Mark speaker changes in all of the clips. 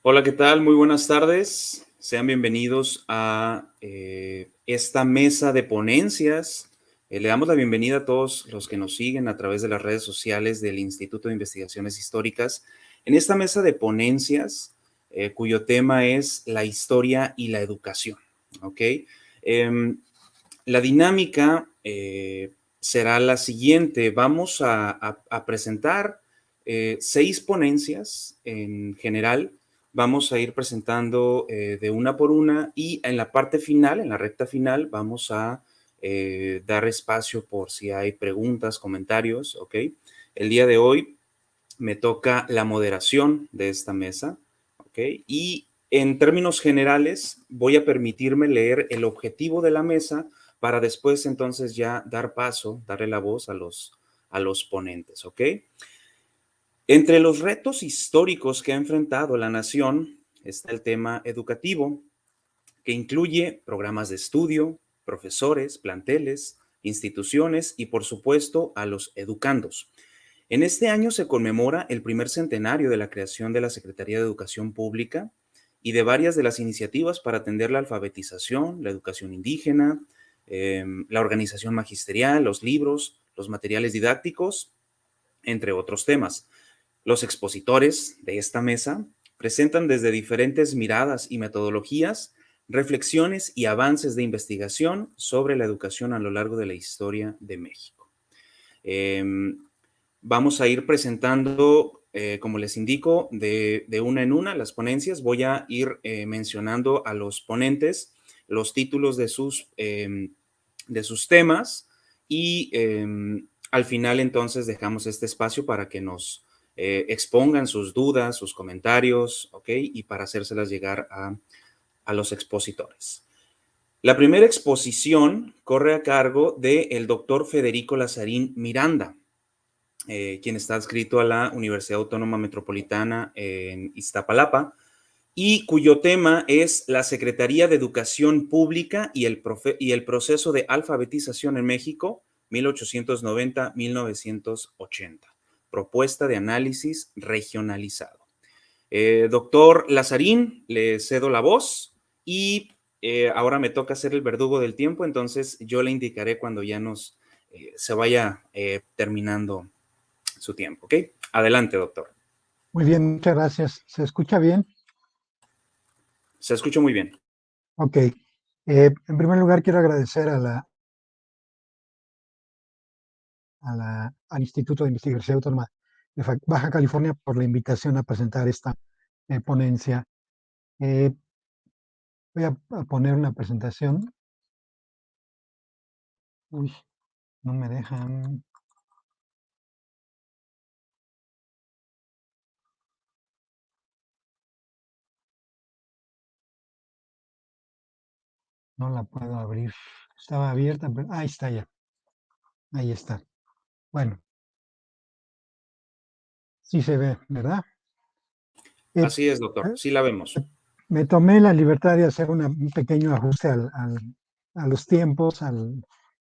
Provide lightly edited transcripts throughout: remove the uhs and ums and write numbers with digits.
Speaker 1: Hola, ¿qué tal? Muy buenas tardes. Sean bienvenidos a esta mesa de ponencias. Le damos la bienvenida a todos los que nos siguen a través de las redes sociales del Instituto de Investigaciones Históricas. En esta mesa de ponencias, cuyo tema es la historia y la educación. ¿Ok? La dinámica será la siguiente. Vamos a presentar 6 ponencias en general. Vamos a ir presentando de una por una y en la parte final, en la recta final, vamos a dar espacio por si hay preguntas, comentarios, ¿ok? El día de hoy me toca la moderación de esta mesa, ¿ok? Y en términos generales, voy a permitirme leer el objetivo de la mesa para después entonces ya dar paso, darle la voz a los ponentes, ¿ok? Entre los retos históricos que ha enfrentado la nación está el tema educativo, que incluye programas de estudio, profesores, planteles, instituciones y, por supuesto, a los educandos. En este año se conmemora el primer centenario de la creación de la Secretaría de Educación Pública y de varias de las iniciativas para atender la alfabetización, la educación indígena, la organización magisterial, los libros, los materiales didácticos, entre otros temas. Los expositores de esta mesa presentan desde diferentes miradas y metodologías reflexiones y avances de investigación sobre la educación a lo largo de la historia de México. Vamos a ir presentando, como les indico, de una en una las ponencias. Voy a ir mencionando a los ponentes, los títulos de sus temas y al final entonces dejamos este espacio para que nos expongan sus dudas, sus comentarios, ¿ok? Y para hacérselas llegar a los expositores. La primera exposición corre a cargo del doctor Federico Lazarín Miranda, quien está adscrito a la Universidad Autónoma Metropolitana en Iztapalapa, y cuyo tema es la Secretaría de Educación Pública y el proceso de alfabetización en México, 1890-1980. Propuesta de análisis regionalizado. Doctor Lazarín, le cedo la voz y ahora me toca ser el verdugo del tiempo, entonces yo le indicaré cuando ya se vaya terminando su tiempo, ¿ok? Adelante, doctor.
Speaker 2: Muy bien, muchas gracias. ¿Se escucha bien?
Speaker 1: Se escucha muy bien.
Speaker 2: Ok. En primer lugar, quiero agradecer al Instituto de Investigación Autónoma de Baja California por la invitación a presentar esta ponencia. Eh, Voy a poner una presentación. Uy, no me dejan. No la puedo abrir. Estaba abierta, pero ahí está ya. Ahí está. Bueno, sí se ve, ¿verdad? Eh,
Speaker 1: Así es, doctor.
Speaker 2: eh,
Speaker 1: Sí la vemos.
Speaker 2: Me tomé la libertad de hacer un pequeño ajuste a los tiempos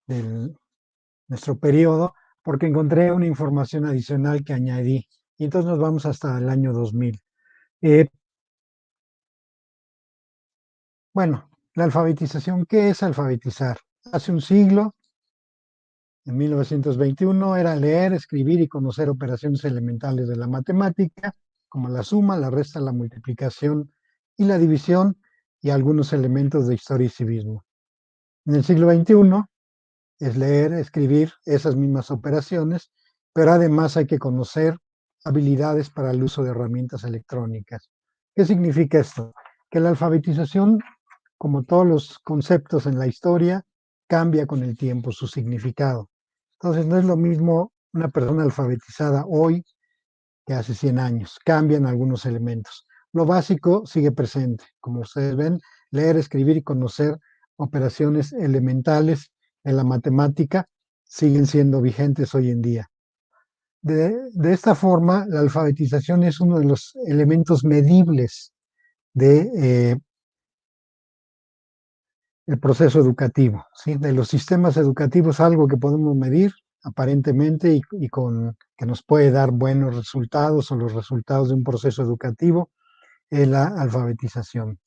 Speaker 2: del nuestro periodo, porque encontré una información adicional que añadí. Y entonces nos vamos hasta el año 2000. Eh, bueno, la alfabetización, ¿qué es alfabetizar? Hace un siglo, en 1921, era leer, escribir y conocer operaciones elementales de la matemática, como la suma, la resta, la multiplicación y la división, y algunos elementos de historia y civismo. En el siglo XXI es leer, escribir esas mismas operaciones, pero además hay que conocer habilidades para el uso de herramientas electrónicas. ¿Qué significa esto? Que la alfabetización, como todos los conceptos en la historia, cambia con el tiempo su significado. Entonces no es lo mismo una persona alfabetizada hoy que hace 100 años. Cambian algunos elementos. Lo básico sigue presente. Como ustedes ven, leer, escribir y conocer operaciones elementales en la matemática siguen siendo vigentes hoy en día. De esta forma, la alfabetización es uno de los elementos medibles de, el proceso educativo, ¿sí? De los sistemas educativos, algo que podemos medir aparentemente que nos puede dar buenos resultados o los resultados de un proceso educativo es la alfabetización.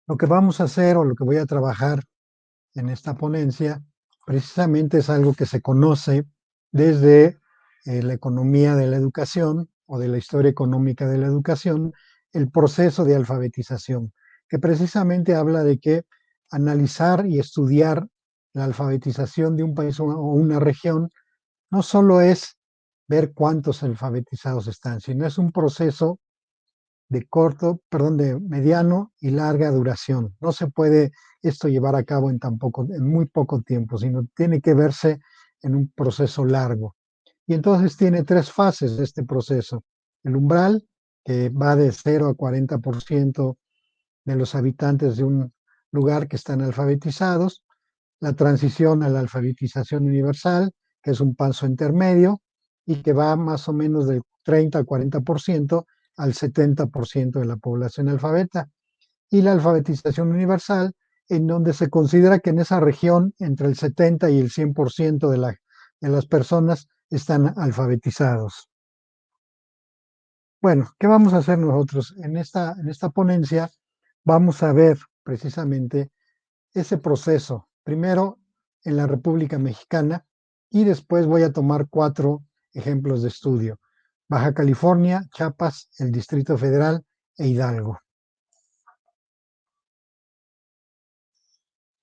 Speaker 2: Lo que vamos a hacer o lo que voy a trabajar en esta ponencia precisamente es algo que se conoce desde la economía de la educación o de la historia económica de la educación, el proceso de alfabetización, que precisamente habla de que analizar y estudiar la alfabetización de un país o una región no solo es ver cuántos alfabetizados están, sino es un proceso de mediano y larga duración. No se puede esto llevar a cabo en muy poco tiempo, sino tiene que verse en un proceso largo. Y entonces tiene tres fases de este proceso. El umbral, que va de 0 a 40% de los habitantes de un lugar que están alfabetizados, la transición a la alfabetización universal, que es un paso intermedio y que va más o menos del 30 al 40% al 70% de la población alfabeta, y la alfabetización universal, en donde se considera que en esa región entre el 70 y el 100% de las personas están alfabetizados. Bueno, ¿qué vamos a hacer nosotros? En esta ponencia vamos a ver precisamente ese proceso, primero en la República Mexicana y después voy a tomar 4 ejemplos de estudio: Baja California, Chiapas, el Distrito Federal e Hidalgo.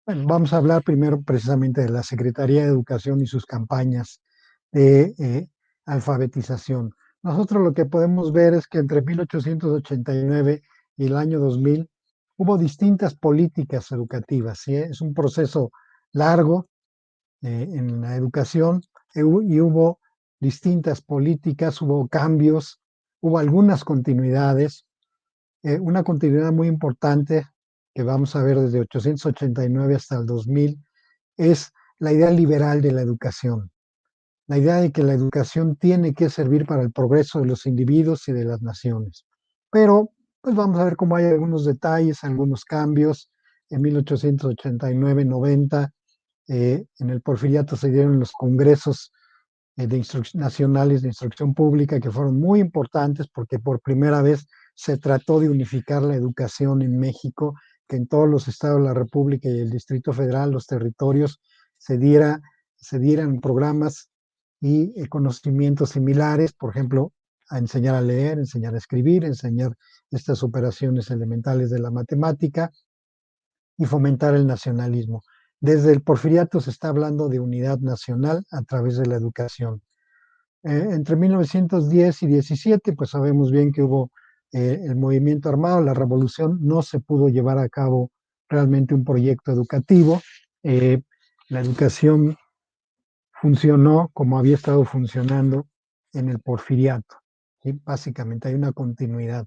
Speaker 2: Bueno, vamos a hablar primero precisamente de la Secretaría de Educación y sus campañas de alfabetización. Nosotros lo que podemos ver es que entre 1889 y el año 2000 hubo distintas políticas educativas, ¿sí? Es un proceso largo en la educación y hubo distintas políticas, hubo cambios, hubo algunas continuidades. Una continuidad muy importante que vamos a ver desde 889 hasta el 2000 es la idea liberal de la educación, la idea de que la educación tiene que servir para el progreso de los individuos y de las naciones. Pero pues vamos a ver cómo hay algunos detalles, algunos cambios. En 1889-90 en el Porfiriato se dieron los congresos nacionales de instrucción pública, que fueron muy importantes porque por primera vez se trató de unificar la educación en México, que en todos los estados de la República y el Distrito Federal, los territorios, se, diera, se dieran programas y conocimientos similares, por ejemplo, a enseñar a leer, enseñar a escribir, enseñar estas operaciones elementales de la matemática y fomentar el nacionalismo. Desde el Porfiriato se está hablando de unidad nacional a través de la educación. Entre 1910 y 17, pues sabemos bien que hubo el movimiento armado, la revolución, no se pudo llevar a cabo realmente un proyecto educativo. Eh, la educación funcionó como había estado funcionando en el Porfiriato. ¿Sí? Básicamente hay una continuidad.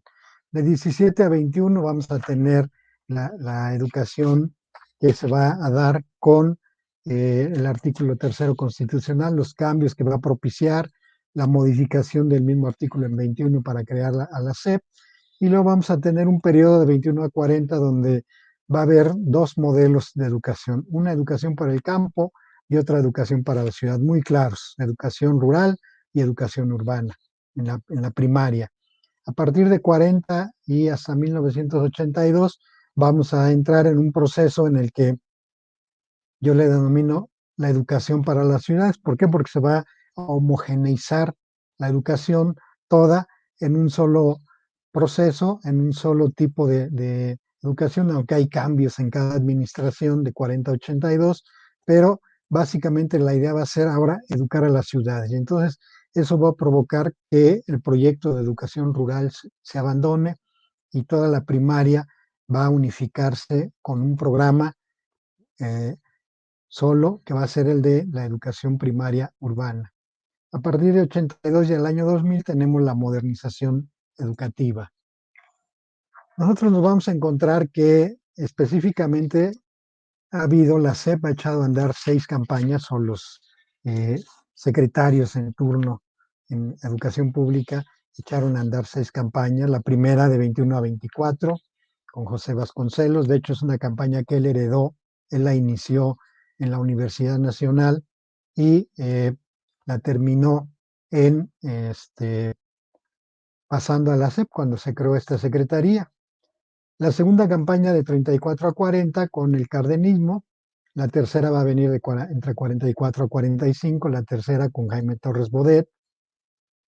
Speaker 2: De 17 a 21 vamos a tener la educación que se va a dar con el artículo tercero constitucional, los cambios que va a propiciar, la modificación del mismo artículo en 21 para crear a la SEP, y luego vamos a tener un periodo de 21 a 40 donde va a haber dos modelos de educación, una educación para el campo y otra educación para la ciudad, muy claros, educación rural y educación urbana en la primaria. A partir de 40 y hasta 1982 vamos a entrar en un proceso en el que yo le denomino la educación para las ciudades. ¿Por qué? Porque se va a homogeneizar la educación toda en un solo proceso, en un solo tipo de educación, aunque hay cambios en cada administración de 40 a 82, pero básicamente la idea va a ser ahora educar a las ciudades. Y entonces eso va a provocar que el proyecto de educación rural se abandone y toda la primaria va a unificarse con un programa eh, solo que va a ser el de la educación primaria urbana. A partir de 82 y el año 2000 tenemos la modernización educativa. Nosotros nos vamos a encontrar que específicamente la SEP ha echado a andar 6 campañas, o los eh, secretarios en turno en educación pública echaron a andar 6 campañas. La primera de 21 a 24 con José Vasconcelos, de hecho es una campaña que él heredó, él la inició en la Universidad Nacional y la terminó en pasando a la SEP cuando se creó esta secretaría. La segunda campaña de 34 a 40 con el cardenismo. La tercera va a venir entre 44 a 45, la tercera con Jaime Torres Bodet.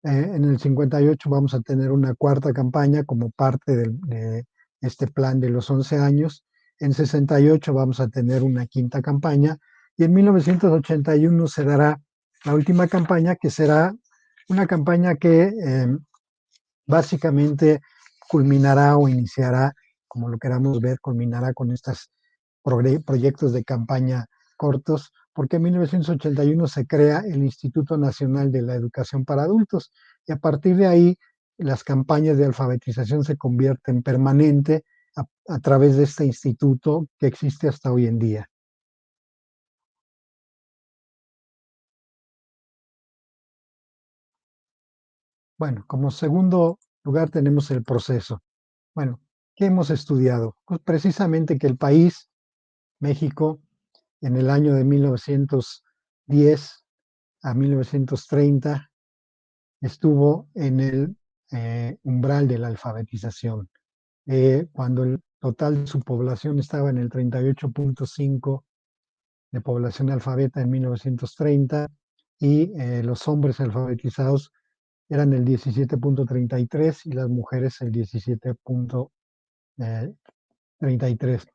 Speaker 2: En el 58 vamos a tener una cuarta campaña como parte de este plan de los 11 años. En 68 vamos a tener una quinta campaña y en 1981 se dará la última campaña, que será una campaña que básicamente culminará o iniciará, como lo queramos ver, culminará con estos proyectos de campaña cortos, porque en 1981 se crea el Instituto Nacional de la Educación para Adultos y a partir de ahí las campañas de alfabetización se convierten permanente a través de este instituto que existe hasta hoy en día. Bueno, como segundo lugar tenemos el proceso. Bueno, ¿qué hemos estudiado? Pues precisamente que el país, México, en el año de 1910 a 1930 estuvo en el umbral de la alfabetización, cuando el total de su población estaba en el 38.5 de población alfabeta en 1930 y los hombres alfabetizados eran el 17.33 y las mujeres el 17.33.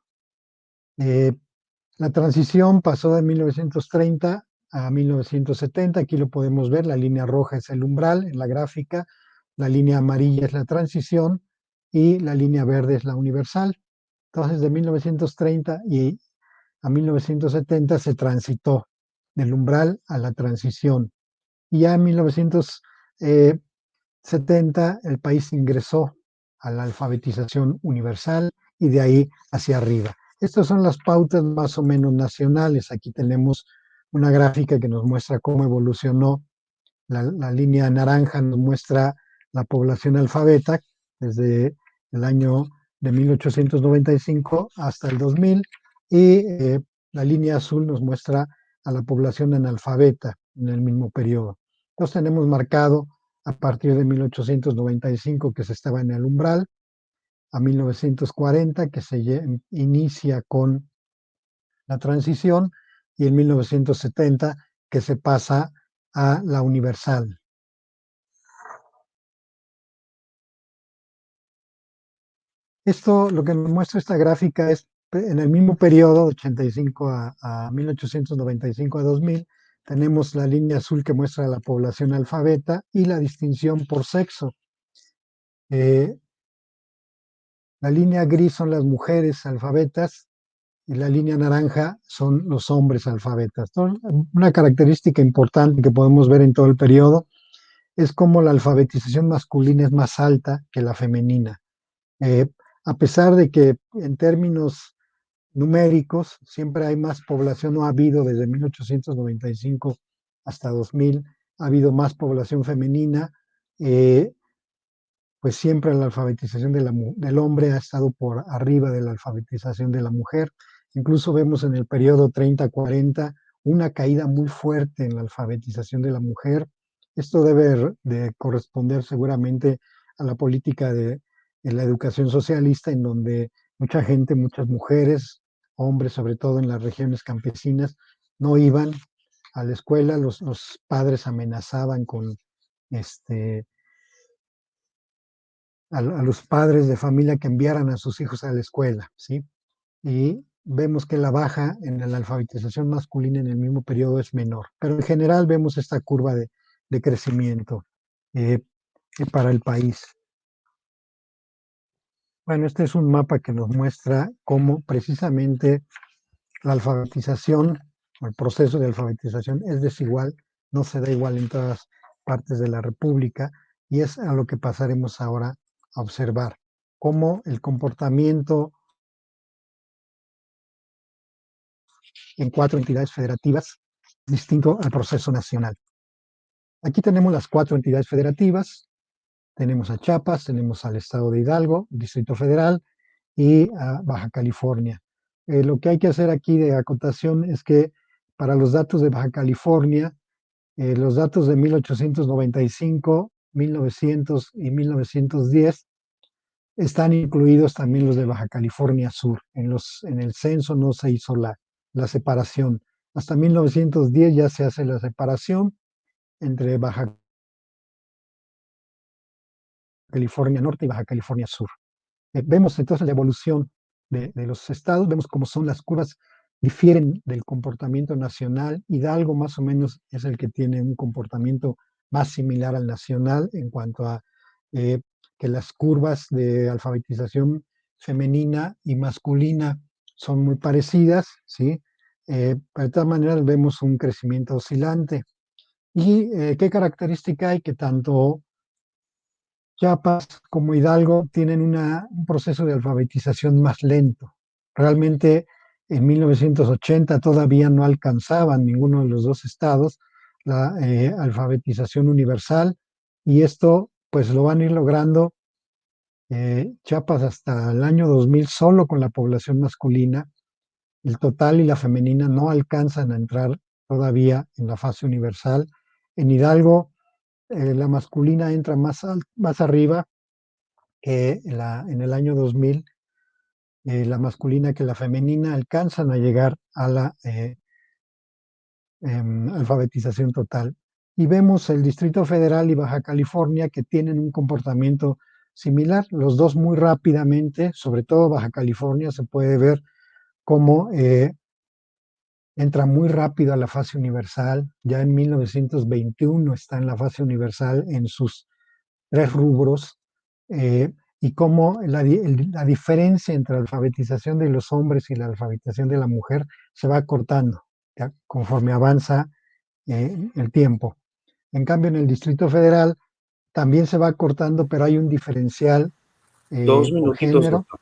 Speaker 2: La transición pasó de 1930 a 1970. Aquí lo podemos ver. La línea roja es el umbral en la gráfica, la línea amarilla es la transición y la línea verde es la universal. Entonces, de 1930 y a 1970 se transitó del umbral a la transición. Y ya en 1970 el país ingresó a la alfabetización universal y de ahí hacia arriba. Estas son las pautas más o menos nacionales. Aquí tenemos una gráfica que nos muestra cómo evolucionó. La línea naranja nos muestra la población alfabeta desde el año de 1895 hasta el 2000 y la línea azul nos muestra a la población analfabeta en el mismo periodo. Entonces tenemos marcado a partir de 1895 que se estaba en el umbral, a 1940 que se inicia con la transición y en 1970 que se pasa a la universal. Esto, lo que nos muestra esta gráfica es en el mismo periodo, 85 a 1895 a 2000, tenemos la línea azul que muestra la población alfabeta y la distinción por sexo. La línea gris son las mujeres alfabetas y la línea naranja son los hombres alfabetas. Entonces, una característica importante que podemos ver en todo el periodo es cómo la alfabetización masculina es más alta que la femenina. Eh, a pesar de que en términos numéricos siempre hay más población, no ha habido desde 1895 hasta 2000, ha habido más población femenina, eh, pues siempre la alfabetización del hombre ha estado por arriba de la alfabetización de la mujer. Incluso vemos en el periodo 30-40 una caída muy fuerte en la alfabetización de la mujer. Esto debe de corresponder seguramente a la política de la educación socialista, en donde mucha gente, muchas mujeres, hombres, sobre todo en las regiones campesinas, no iban a la escuela, los padres amenazaban con a los padres de familia que enviaran a sus hijos a la escuela, ¿sí? Y vemos que la baja en la alfabetización masculina en el mismo periodo es menor, pero en general vemos esta curva de crecimiento eh, para el país. Bueno, este es un mapa que nos muestra cómo precisamente la alfabetización o el proceso de alfabetización es desigual, no se da igual en todas partes de la República y es a lo que pasaremos ahora a observar, cómo el comportamiento en 4 entidades federativas distinto al proceso nacional. Aquí tenemos las 4 entidades federativas, tenemos a Chiapas, tenemos al estado de Hidalgo, Distrito Federal y a Baja California. Lo que hay que hacer aquí de acotación es que para los datos de Baja California, los datos de 1895 1900 y 1910, están incluidos también los de Baja California Sur. En el censo no se hizo la separación. Hasta 1910 ya se hace la separación entre Baja California Norte y Baja California Sur. Vemos entonces la evolución de los estados, vemos cómo son las curvas, difieren del comportamiento nacional. Hidalgo más o menos es el que tiene un comportamiento más similar al nacional en cuanto a que las curvas de alfabetización femenina y masculina son muy parecidas, ¿sí? Pero de todas maneras vemos un crecimiento oscilante. ¿Y qué característica hay? Que tanto Chiapas como Hidalgo tienen un proceso de alfabetización más lento. Realmente en 1980 todavía no alcanzaban ninguno de los dos estados la alfabetización universal, y esto pues lo van a ir logrando Chiapas hasta el año 2000 solo con la población masculina. El total y la femenina no alcanzan a entrar todavía en la fase universal. En Hidalgo la masculina entra más arriba que en el año 2000, la masculina que la femenina alcanzan a llegar a la alfabetización total. Y vemos el Distrito Federal y Baja California que tienen un comportamiento similar, los dos muy rápidamente, sobre todo Baja California se puede ver cómo entra muy rápido a la fase universal. Ya en 1921 está en la fase universal en sus tres rubros, y cómo la diferencia entre la alfabetización de los hombres y la alfabetización de la mujer se va cortando ¿ya? Conforme avanza el tiempo. En cambio, en el Distrito Federal también se va cortando, pero hay un diferencial
Speaker 1: Dos
Speaker 2: por
Speaker 1: minutitos,
Speaker 2: género.
Speaker 1: doctor.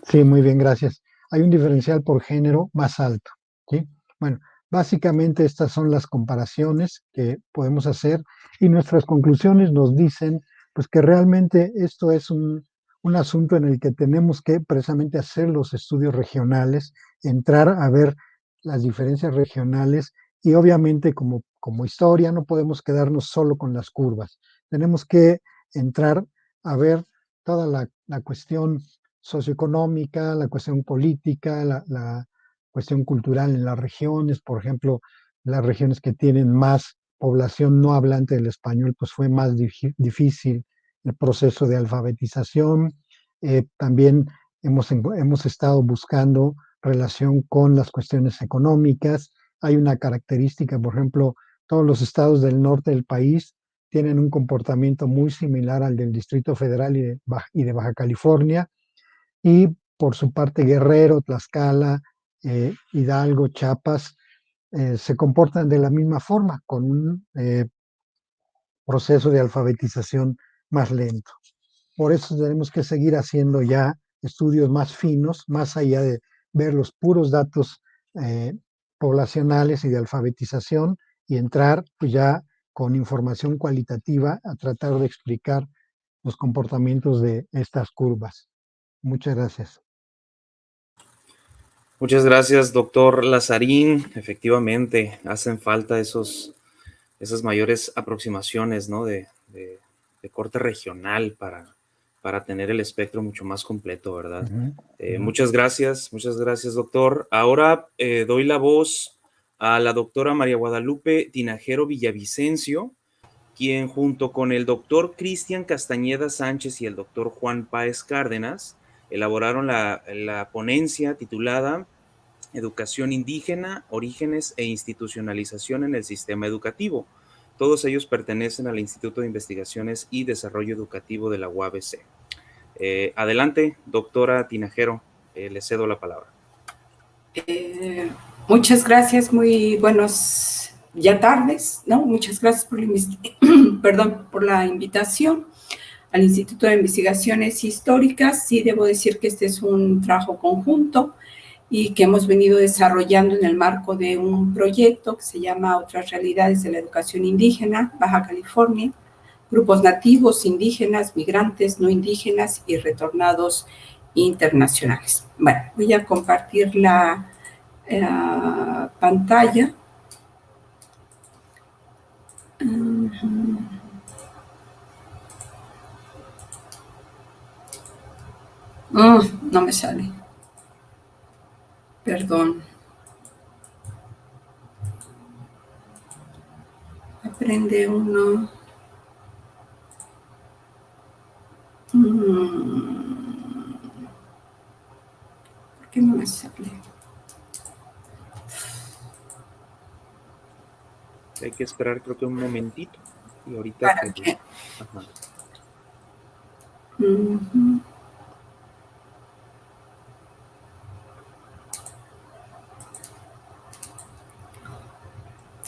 Speaker 2: Sí, muy bien, gracias. Hay un diferencial por género más alto, ¿sí? Bueno, básicamente estas son las comparaciones que podemos hacer, y nuestras conclusiones nos dicen pues que realmente esto es un asunto en el que tenemos que precisamente hacer los estudios regionales, entrar a ver las diferencias regionales, y obviamente como historia no podemos quedarnos solo con las curvas. Tenemos que entrar a ver toda la cuestión socioeconómica, la cuestión política, la cuestión cultural en las regiones. Por ejemplo, las regiones que tienen más población no hablante del español, pues fue más difícil el proceso de alfabetización. También hemos estado buscando relación con las cuestiones económicas. Hay una característica, por ejemplo, todos los estados del norte del país tienen un comportamiento muy similar al del Distrito Federal y de Baja California, y por su parte Guerrero, Tlaxcala, Hidalgo, Chiapas, se comportan de la misma forma, con un proceso de alfabetización más lento. Por eso tenemos que seguir haciendo ya estudios más finos, más allá de ver los puros datos eh, poblacionales y de alfabetización, y entrar pues ya con información cualitativa a tratar de explicar los comportamientos de estas curvas. Muchas gracias.
Speaker 1: Muchas gracias, doctor Lazarín. Efectivamente, hacen falta esas mayores aproximaciones, ¿no? De corte regional para tener el espectro mucho más completo, ¿verdad?
Speaker 2: Ujú, ujú.
Speaker 1: Muchas gracias, doctor. Ahora doy la voz a la doctora María Guadalupe Tinajero Villavicencio, quien junto con el doctor Cristian Castañeda Sánchez y el doctor Juan Páez Cárdenas elaboraron la ponencia titulada Educación indígena, orígenes e institucionalización en el sistema educativo. Todos ellos pertenecen al Instituto de Investigaciones y Desarrollo Educativo de la UABC. Adelante, doctora Tinajero, le cedo la palabra.
Speaker 3: Muchas gracias, muy buenos ya tardes, ¿no? Muchas gracias por perdón, por la invitación al Instituto de Investigaciones Históricas. Sí, debo decir que este es un trabajo conjunto y que hemos venido desarrollando en el marco de un proyecto que se llama Otras Realidades de la Educación Indígena, Baja California, grupos nativos, indígenas, migrantes, no indígenas y retornados internacionales. Bueno, voy a compartir la pantalla. No me sale. Perdón. Aprende uno. ¿Por qué no me sale?
Speaker 1: Hay que esperar, creo que un momentito. Y ahorita
Speaker 3: ¿Para
Speaker 1: te...
Speaker 3: qué?
Speaker 1: Ajá.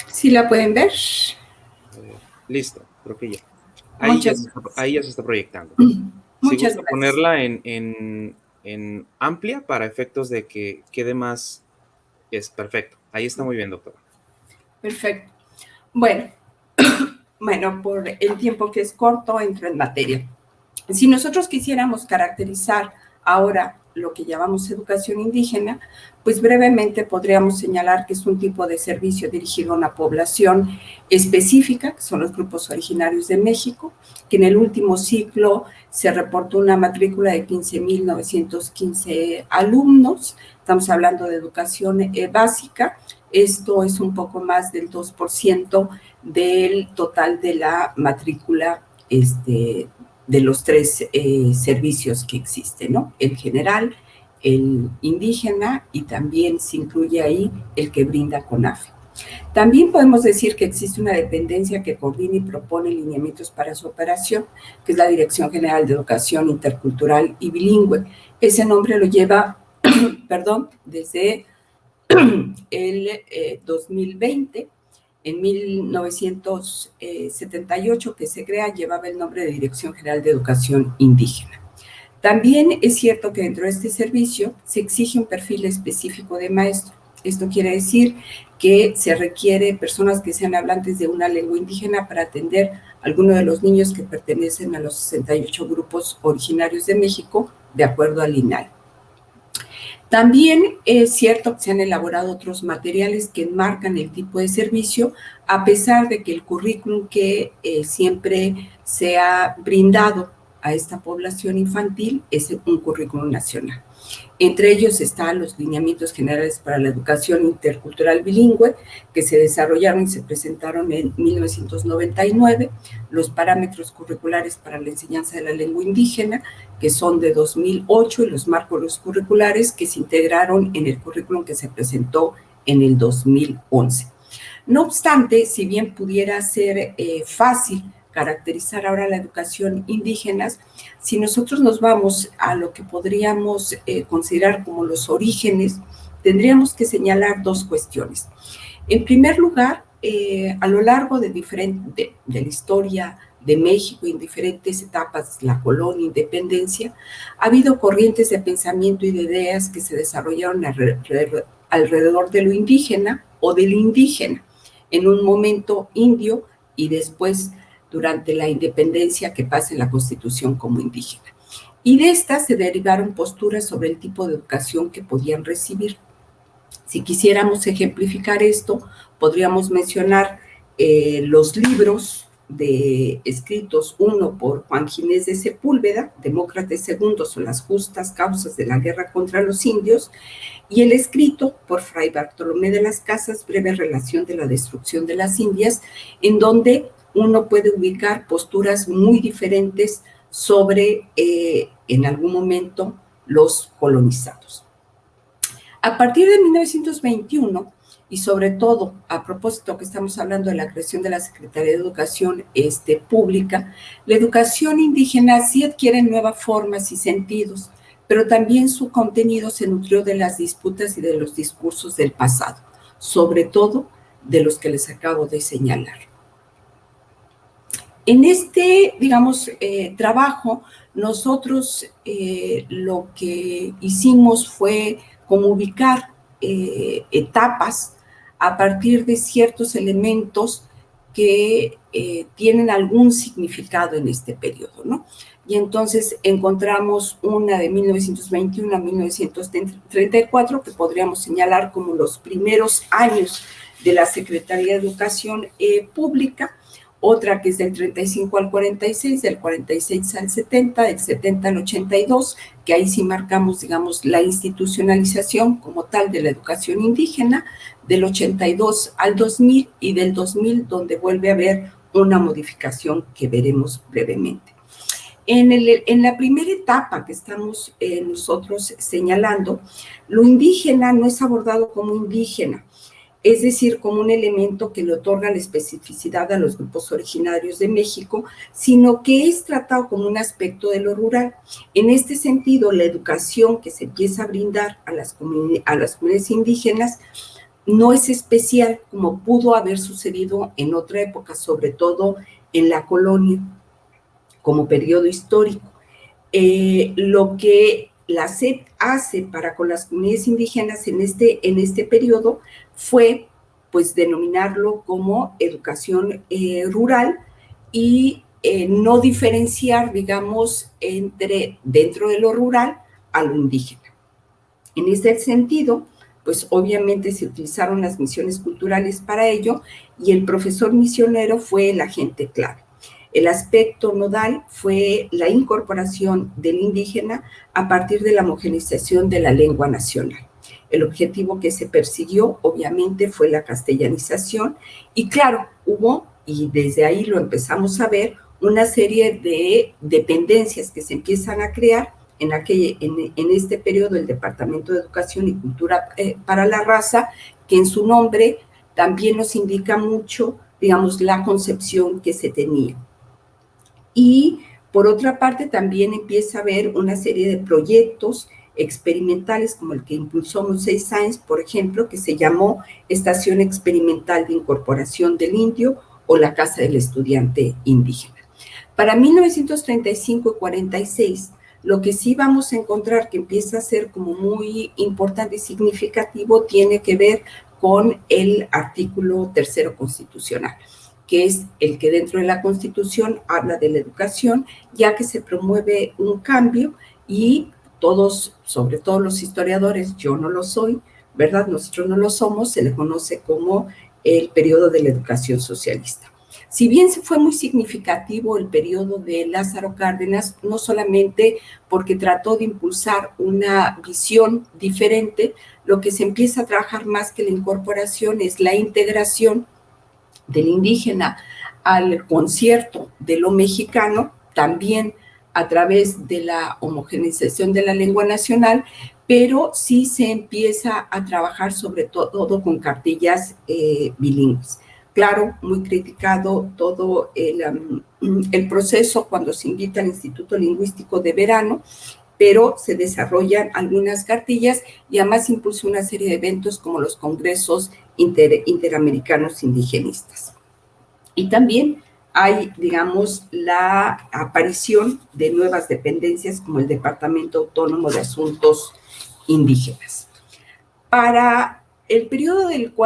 Speaker 3: ¿Sí la pueden ver?
Speaker 1: Listo, creo que ya. Ahí
Speaker 3: Muchas
Speaker 1: ya se está proyectando. Si
Speaker 3: Muchas
Speaker 1: gusta
Speaker 3: gracias.
Speaker 1: ponerla en amplia para efectos de que quede más, es perfecto. Ahí está muy bien, doctora.
Speaker 3: Perfecto. Bueno, por el tiempo que es corto, entro en materia. Si nosotros quisiéramos caracterizar ahora lo que llamamos educación indígena, pues brevemente podríamos señalar que es un tipo de servicio dirigido a una población específica, que son los grupos originarios de México, que en el último ciclo se reportó una matrícula de 15,915 alumnos. Estamos hablando de educación básica. Esto es un poco más del 2% del total de la matrícula de los tres servicios que existen, ¿no? El general, el indígena y también se incluye ahí el que brinda CONAFE. También podemos decir que existe una dependencia que coordina y propone lineamientos para su operación, que es la Dirección General de Educación Intercultural y Bilingüe. Ese nombre lo lleva, desde el 2020. En 1978, que se crea, llevaba el nombre de Dirección General de Educación Indígena. También es cierto que dentro de este servicio se exige un perfil específico de maestro. Esto quiere decir que se requiere personas que sean hablantes de una lengua indígena para atender a algunos de los niños que pertenecen a los 68 grupos originarios de México, de acuerdo al INAI. También es cierto que se han elaborado otros materiales que enmarcan el tipo de servicio, a pesar de que el currículum que siempre se ha brindado a esta población infantil es un currículum nacional. Entre ellos están los lineamientos generales para la educación intercultural bilingüe, que se desarrollaron y se presentaron en 1999, los parámetros curriculares para la enseñanza de la lengua indígena, que son de 2008, y los marcos curriculares que se integraron en el currículum que se presentó en el 2011. No obstante, si bien pudiera ser fácil caracterizar ahora la educación indígena, si nosotros nos vamos a lo que podríamos considerar como los orígenes, tendríamos que señalar dos cuestiones. En primer lugar, a lo largo de la historia de México en diferentes etapas, la colonia, independencia, ha habido corrientes de pensamiento y de ideas que se desarrollaron alrededor de lo indígena o del indígena, en un momento indio y después durante la independencia que pasa en la Constitución como indígena. Y de estas se derivaron posturas sobre el tipo de educación que podían recibir. Si quisiéramos ejemplificar esto, podríamos mencionar los libros escritos, uno por Juan Ginés de Sepúlveda, Demócrates II, son las justas causas de la guerra contra los indios, y el escrito por Fray Bartolomé de las Casas, Breve relación de la destrucción de las Indias, en donde uno puede ubicar posturas muy diferentes sobre, en algún momento, los colonizados. A partir de 1921, y sobre todo a propósito que estamos hablando de la creación de la Secretaría de Educación Pública, la educación indígena sí adquiere nuevas formas y sentidos, pero también su contenido se nutrió de las disputas y de los discursos del pasado, sobre todo de los que les acabo de señalar. En trabajo, nosotros lo que hicimos fue como ubicar etapas a partir de ciertos elementos que tienen algún significado en este periodo, ¿no? Y entonces encontramos una de 1921 a 1934 que podríamos señalar como los primeros años de la Secretaría de Educación Pública, otra que es del 35 al 46, del 46 al 70, del 70 al 82, que ahí sí marcamos, digamos, la institucionalización como tal de la educación indígena, del 82 al 2000 y del 2000 donde vuelve a haber una modificación que veremos brevemente. En la primera etapa que estamos nosotros señalando, lo indígena no es abordado como indígena, es decir, como un elemento que le otorga la especificidad a los grupos originarios de México, sino que es tratado como un aspecto de lo rural. En este sentido, la educación que se empieza a brindar a las comunidades indígenas no es especial como pudo haber sucedido en otra época, sobre todo en la colonia, como periodo histórico. Lo que la SEP hace para con las comunidades indígenas en este periodo fue pues denominarlo como educación rural y no diferenciar, digamos, dentro de lo rural a lo indígena. En ese sentido, pues obviamente se utilizaron las misiones culturales para ello y el profesor misionero fue el agente clave. El aspecto nodal fue la incorporación del indígena a partir de la homogeneización de la lengua nacional. El objetivo que se persiguió, obviamente, fue la castellanización y claro, hubo, y desde ahí lo empezamos a ver, una serie de dependencias que se empiezan a crear en este periodo el Departamento de Educación y Cultura para la Raza, que en su nombre también nos indica mucho, digamos, la concepción que se tenía. Y por otra parte también empieza a haber una serie de proyectos experimentales como el que impulsó Musei Sáenz, por ejemplo, que se llamó Estación Experimental de Incorporación del Indio o la Casa del Estudiante Indígena. Para 1935 y 46, lo que sí vamos a encontrar que empieza a ser como muy importante y significativo tiene que ver con el artículo 3º constitucional, que es el que dentro de la Constitución habla de la educación, ya que se promueve un cambio y todos, sobre todo los historiadores, yo no lo soy, ¿verdad? Nosotros no lo somos, se le conoce como el periodo de la educación socialista. Si bien fue muy significativo el periodo de Lázaro Cárdenas, no solamente porque trató de impulsar una visión diferente, lo que se empieza a trabajar más que la incorporación es la integración del indígena al concierto de lo mexicano, también a través de la homogeneización de la lengua nacional, pero sí se empieza a trabajar sobre todo con cartillas bilingües. Claro, muy criticado todo el proceso cuando se invita al Instituto Lingüístico de Verano, pero se desarrollan algunas cartillas y además impulsa una serie de eventos como los congresos interamericanos indigenistas. Y también hay, digamos, la aparición de nuevas dependencias como el Departamento Autónomo de Asuntos Indígenas. Para el periodo del de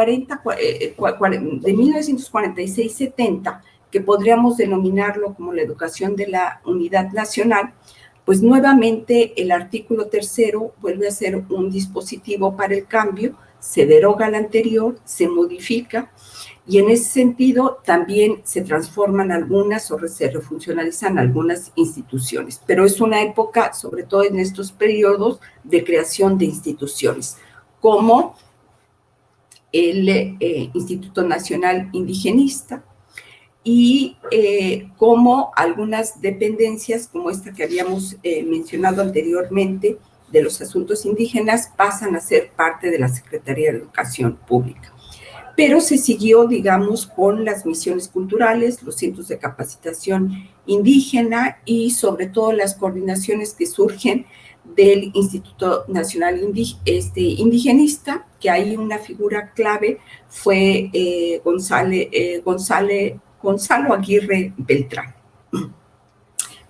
Speaker 3: 1946-70, que podríamos denominarlo como la educación de la unidad nacional, pues nuevamente el artículo 3º vuelve a ser un dispositivo para el cambio, se deroga el anterior, se modifica, y en ese sentido también se transforman algunas o se refuncionalizan algunas instituciones, pero es una época, sobre todo en estos periodos, de creación de instituciones, como el Instituto Nacional Indigenista y como algunas dependencias como esta que habíamos mencionado anteriormente de los asuntos indígenas pasan a ser parte de la Secretaría de Educación Pública. Pero se siguió, digamos, con las misiones culturales, los centros de capacitación indígena y sobre todo las coordinaciones que surgen del Instituto Nacional Indigenista, que ahí una figura clave fue Gonzalo Aguirre Beltrán.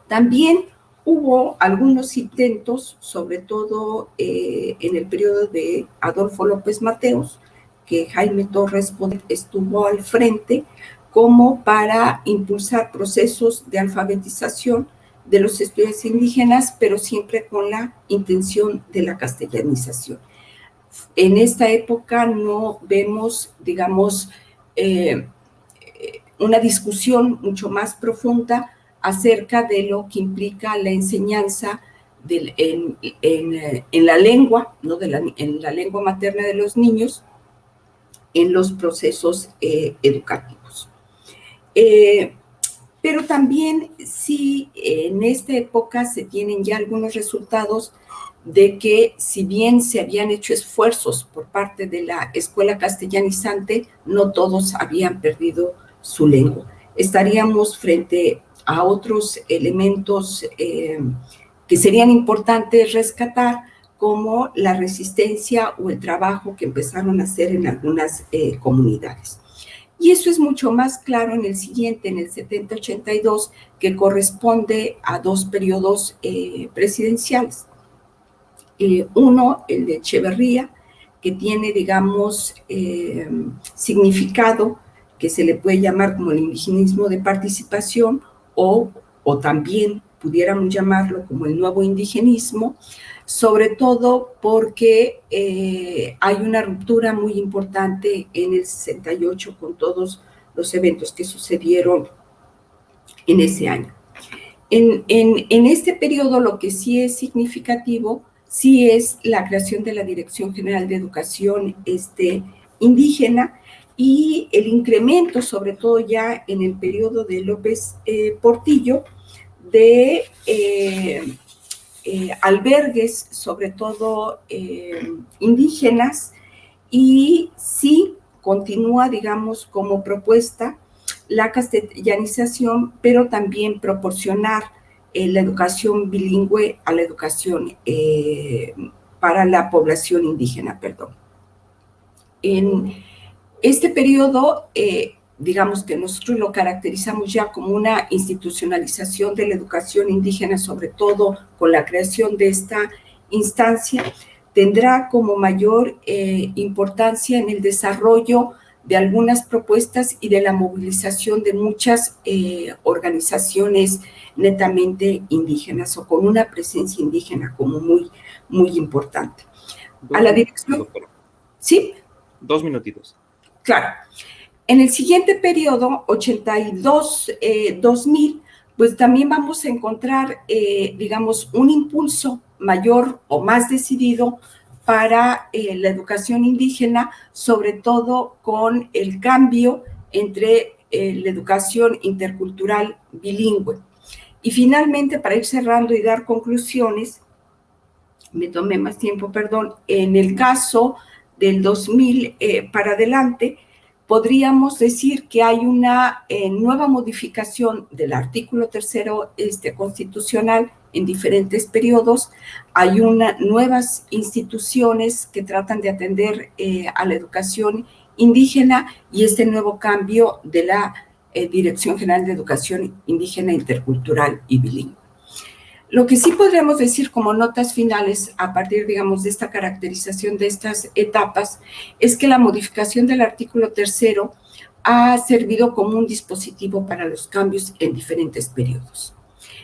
Speaker 3: También hubo algunos intentos, sobre todo en el periodo de Adolfo López Mateos, que Jaime Torres estuvo al frente, como para impulsar procesos de alfabetización de los estudiantes indígenas, pero siempre con la intención de la castellanización. En esta época no vemos, digamos, una discusión mucho más profunda acerca de lo que implica la enseñanza en la lengua, ¿no? En la lengua materna de los niños, en los procesos educativos. Pero también sí, en esta época se tienen ya algunos resultados de que si bien se habían hecho esfuerzos por parte de la escuela castellanizante, no todos habían perdido su lengua. Estaríamos frente a otros elementos que serían importantes rescatar, como la resistencia o el trabajo que empezaron a hacer en algunas comunidades. Y eso es mucho más claro en el siguiente, en el 70-82, que corresponde a dos periodos presidenciales. Uno, el de Echeverría, que tiene, digamos, significado que se le puede llamar como el indigenismo de participación, o también pudiéramos llamarlo como el nuevo indigenismo, sobre todo porque hay una ruptura muy importante en el 68 con todos los eventos que sucedieron en ese año. En este periodo lo que sí es significativo sí es la creación de la Dirección General de Educación indígena y el incremento, sobre todo ya en el periodo de López Portillo, de albergues, sobre todo indígenas, y sí continúa, digamos, como propuesta la castellanización, pero también proporcionar la educación bilingüe a la educación para la población indígena, perdón. En este periodo, digamos que nosotros lo caracterizamos ya como una institucionalización de la educación indígena, sobre todo con la creación de esta instancia, tendrá como mayor importancia en el desarrollo de algunas propuestas y de la movilización de muchas organizaciones netamente indígenas o con una presencia indígena como muy, muy importante. A la dirección... ¿Sí?
Speaker 1: 2 minutitos.
Speaker 3: Claro. En el siguiente periodo, 82-2000, pues también vamos a encontrar, digamos, un impulso mayor o más decidido para la educación indígena, sobre todo con el cambio entre la educación intercultural bilingüe. Y finalmente, para ir cerrando y dar conclusiones, me tomé más tiempo, perdón, en el caso del 2000 para adelante, podríamos decir que hay una nueva modificación del artículo 3 constitucional en diferentes periodos. Hay nuevas instituciones que tratan de atender a la educación indígena y este nuevo cambio de la Dirección General de Educación Indígena, Intercultural y Bilingüe. Lo que sí podríamos decir como notas finales a partir, digamos, de esta caracterización de estas etapas es que la modificación del artículo 3 ha servido como un dispositivo para los cambios en diferentes periodos.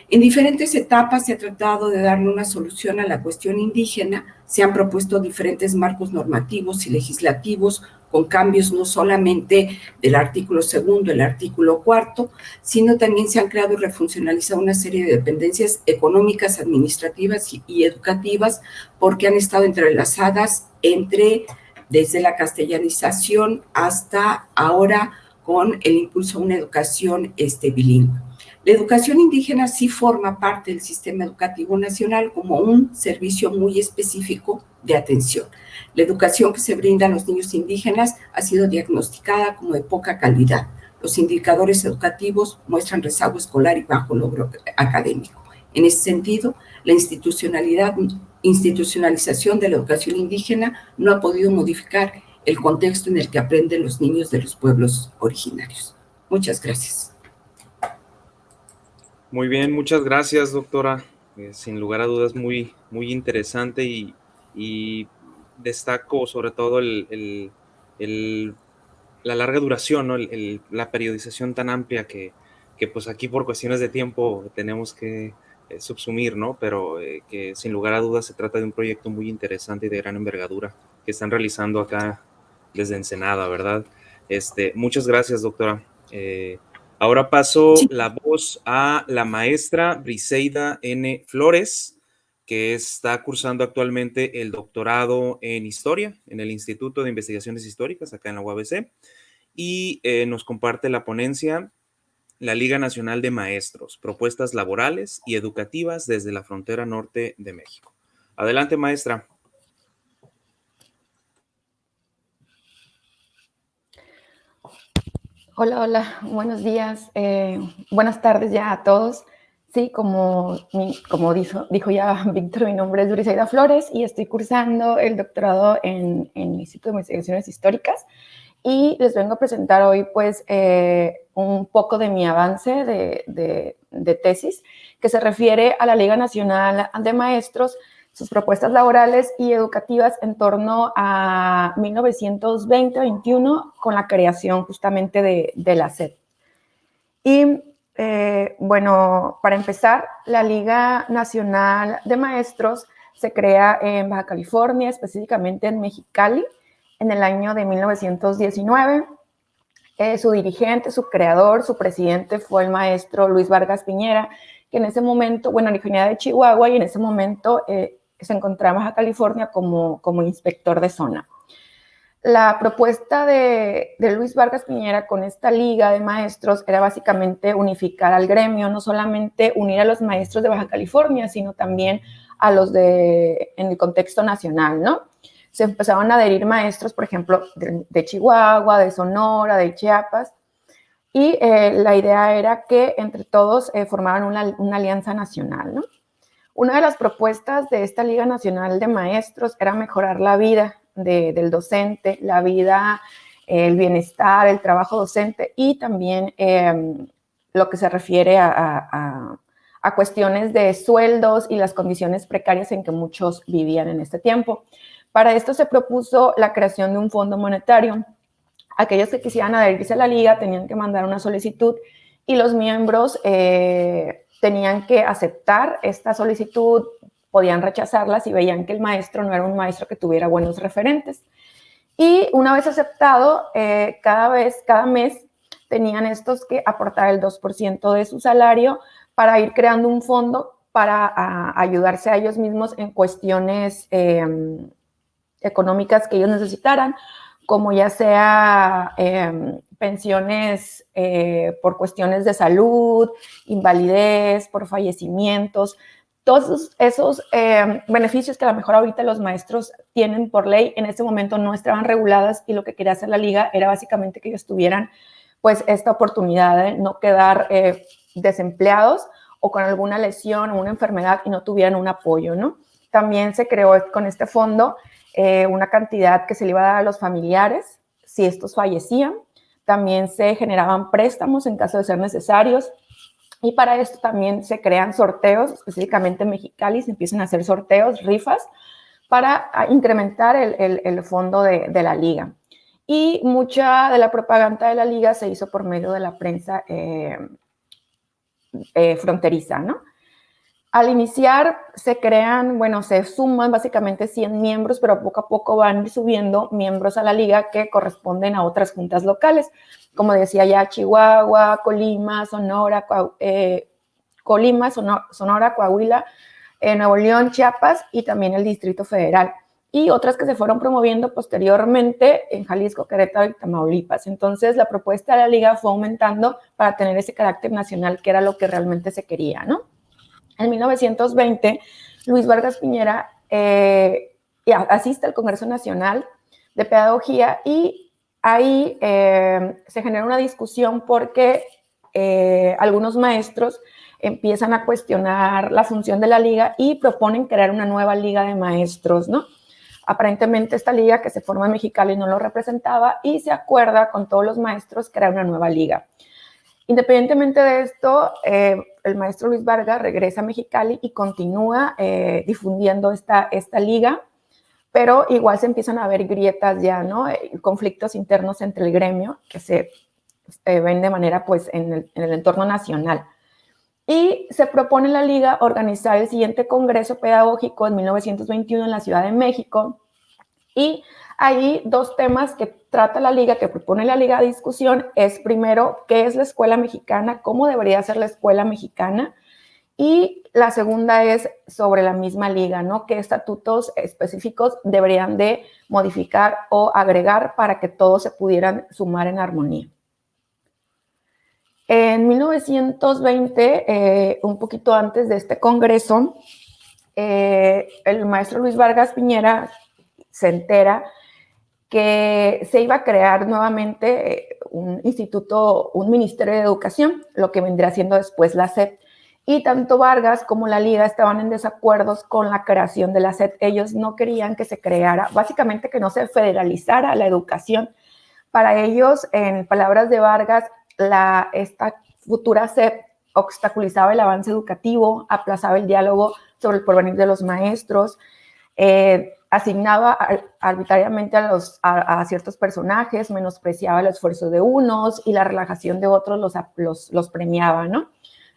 Speaker 3: En diferentes etapas se ha tratado de darle una solución a la cuestión indígena, se han propuesto diferentes marcos normativos y legislativos con cambios no solamente del artículo 2, el artículo 4, sino también se han creado y refuncionalizado una serie de dependencias económicas, administrativas y educativas, porque han estado entrelazadas desde la castellanización hasta ahora con el impulso a una educación bilingüe. La educación indígena sí forma parte del sistema educativo nacional como un servicio muy específico de atención. La educación que se brinda a los niños indígenas ha sido diagnosticada como de poca calidad. Los indicadores educativos muestran rezago escolar y bajo logro académico. En ese sentido, la institucionalización de la educación indígena no ha podido modificar el contexto en el que aprenden los niños de los pueblos originarios. Muchas gracias.
Speaker 1: Muy bien, muchas gracias, doctora. Sin lugar a dudas, muy, muy interesante y destaco sobre todo la larga duración, ¿no? La periodización tan amplia que pues aquí por cuestiones de tiempo tenemos que subsumir, ¿no? Pero que sin lugar a dudas se trata de un proyecto muy interesante y de gran envergadura que están realizando acá desde Ensenada, ¿verdad? Muchas gracias, doctora. Ahora paso
Speaker 3: Sí.
Speaker 1: la voz a la maestra Briseida N. Flores, que está cursando actualmente el doctorado en Historia en el Instituto de Investigaciones Históricas, acá en la UABC, y nos comparte la ponencia La Liga Nacional de Maestros, propuestas laborales y educativas desde la frontera norte de México. Adelante, maestra.
Speaker 4: Hola, hola, buenos días, buenas tardes ya a todos. Sí, como dijo ya Víctor, mi nombre es Briseida Flores y estoy cursando el doctorado en el Instituto de Investigaciones Históricas y les vengo a presentar hoy pues un poco de mi avance de tesis que se refiere a la Liga Nacional de Maestros, sus propuestas laborales y educativas en torno a 1920-21 con la creación justamente de la SED. Y bueno, para empezar, la Liga Nacional de Maestros se crea en Baja California, específicamente en Mexicali, en el año de 1919. Su dirigente, su creador, su presidente fue el maestro Luis Vargas Piñera, que en ese momento, bueno, originario de Chihuahua, y en ese momento se encontraba en Baja California como inspector de zona. La propuesta de Luis Vargas Piñera con esta liga de maestros era básicamente unificar al gremio, no solamente unir a los maestros de Baja California, sino también a los en el contexto nacional, ¿no? Se empezaron a adherir maestros, por ejemplo, de Chihuahua, de Sonora, de Chiapas, y la idea era que entre todos formaran una alianza nacional, ¿no? Una de las propuestas de esta Liga Nacional de Maestros era mejorar la vida del docente, la vida, el bienestar, el trabajo docente y también lo que se refiere a cuestiones de sueldos y las condiciones precarias en que muchos vivían en este tiempo. Para esto se propuso la creación de un fondo monetario. Aquellos que quisieran adherirse a la liga tenían que mandar una solicitud y los miembros tenían que aceptar esta solicitud, podían rechazarla si veían que el maestro no era un maestro que tuviera buenos referentes. Y una vez aceptado, cada mes tenían estos que aportar el 2% de su salario para ir creando un fondo para ayudarse a ellos mismos en cuestiones económicas que ellos necesitaran, como ya sea pensiones por cuestiones de salud, invalidez, por fallecimientos, todos esos beneficios que a lo mejor ahorita los maestros tienen por ley, en este momento no estaban reguladas y lo que quería hacer la liga era básicamente que ellos tuvieran pues esta oportunidad de no quedar desempleados o con alguna lesión o una enfermedad y no tuvieran un apoyo, ¿no? También se creó con este fondo una cantidad que se le iba a dar a los familiares si estos fallecían. También se generaban préstamos en caso de ser necesarios. Y para esto también se crean sorteos, específicamente en Mexicali se empiezan a hacer sorteos, rifas, para incrementar el fondo de la liga. Y mucha de la propaganda de la liga se hizo por medio de la prensa fronteriza, ¿no? Al iniciar se crean, bueno, se suman básicamente 100 miembros, pero poco a poco van subiendo miembros a la liga que corresponden a otras juntas locales. Como decía ya, Chihuahua, Colima, Sonora, Sonora, Coahuila, Nuevo León, Chiapas y también el Distrito Federal. Y otras que se fueron promoviendo posteriormente en Jalisco, Querétaro y Tamaulipas. Entonces, la propuesta de la liga fue aumentando para tener ese carácter nacional que era lo que realmente se quería, ¿no? En 1920, Luis Vargas Piñera asiste al Congreso Nacional de Pedagogía y ahí se genera una discusión porque algunos maestros empiezan a cuestionar la función de la liga y proponen crear una nueva liga de maestros, ¿no? Aparentemente esta liga que se forma en Mexicali no lo representaba y se acuerda con todos los maestros crear una nueva liga. Independientemente de esto, el maestro Luis Vargas regresa a Mexicali y continúa difundiendo esta liga, pero igual se empiezan a ver grietas ya, ¿no? Conflictos internos entre el gremio que se ven de manera, pues, en el entorno nacional. Y se propone la liga organizar el siguiente congreso pedagógico en 1921 en la Ciudad de México Y ahí 2 temas que trata la Liga, que propone la Liga a discusión, es primero, ¿qué es la escuela mexicana? ¿Cómo debería ser la escuela mexicana? Y la segunda es sobre la misma Liga, ¿no? ¿Qué estatutos específicos deberían de modificar o agregar para que todos se pudieran sumar en armonía? En 1920, un poquito antes de este congreso, el maestro Luis Vargas Piñera se entera que se iba a crear nuevamente un instituto, un ministerio de educación, lo que vendría siendo después la SEP. Y tanto Vargas como la Liga estaban en desacuerdos con la creación de la SEP. Ellos no querían que se creara, básicamente que no se federalizara la educación. Para ellos, en palabras de Vargas, esta futura SEP obstaculizaba el avance educativo, aplazaba el diálogo sobre el porvenir de los maestros, asignaba arbitrariamente a ciertos personajes, menospreciaba el esfuerzo de unos y la relajación de otros los premiaba, ¿no?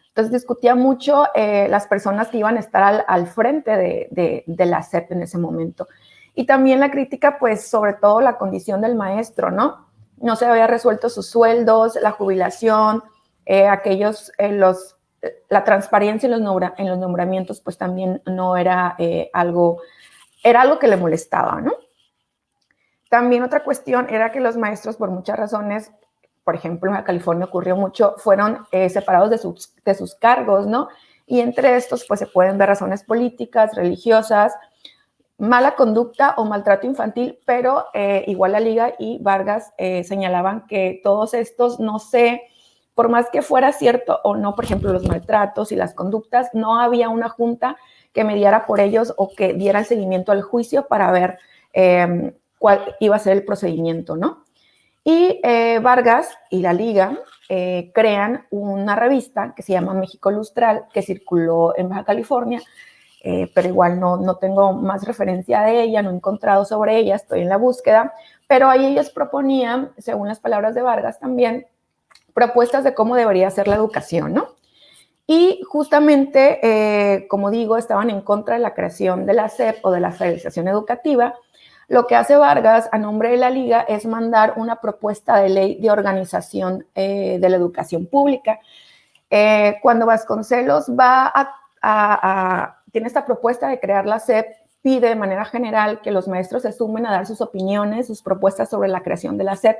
Speaker 4: Entonces discutía mucho las personas que iban a estar al frente de la SEP en ese momento. Y también la crítica, pues, sobre todo la condición del maestro, ¿no? No se había resuelto sus sueldos, la jubilación, la transparencia en los nombramientos, pues también no era algo que le molestaba, ¿no? También otra cuestión era que los maestros, por muchas razones, por ejemplo, en California ocurrió mucho, fueron separados de sus cargos, ¿no? Y entre estos, pues, se pueden ver razones políticas, religiosas, mala conducta o maltrato infantil, pero igual la Liga y Vargas señalaban que todos estos, no sé, por más que fuera cierto o no, por ejemplo, los maltratos y las conductas, no había una junta que mediara por ellos o que diera el seguimiento al juicio para ver cuál iba a ser el procedimiento, ¿no? Y Vargas y la Liga crean una revista que se llama México Lustral, que circuló en Baja California, pero igual no tengo más referencia de ella, no he encontrado sobre ella, estoy en la búsqueda, pero ahí ellos proponían, según las palabras de Vargas también, propuestas de cómo debería ser la educación, ¿no? Y justamente, como digo, estaban en contra de la creación de la SEP o de la federalización educativa. Lo que hace Vargas a nombre de la Liga es mandar una propuesta de ley de organización de la educación pública. Cuando Vasconcelos tiene esta propuesta de crear la SEP, pide de manera general que los maestros se sumen a dar sus opiniones, sus propuestas sobre la creación de la SEP.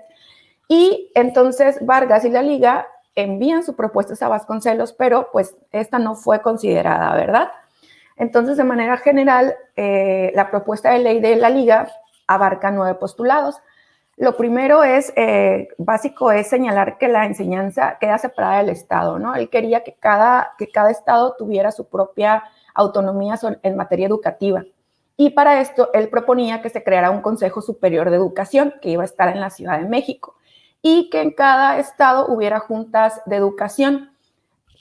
Speaker 4: Y entonces Vargas y la Liga envían sus propuestas a Vasconcelos, pero pues esta no fue considerada, ¿verdad? Entonces, de manera general, la propuesta de ley de la Liga abarca 9 postulados. Lo primero básico es señalar que la enseñanza queda separada del Estado, ¿no? Él quería que cada Estado tuviera su propia autonomía en materia educativa. Y para esto, él proponía que se creara un Consejo Superior de Educación que iba a estar en la Ciudad de México y que en cada estado hubiera juntas de educación.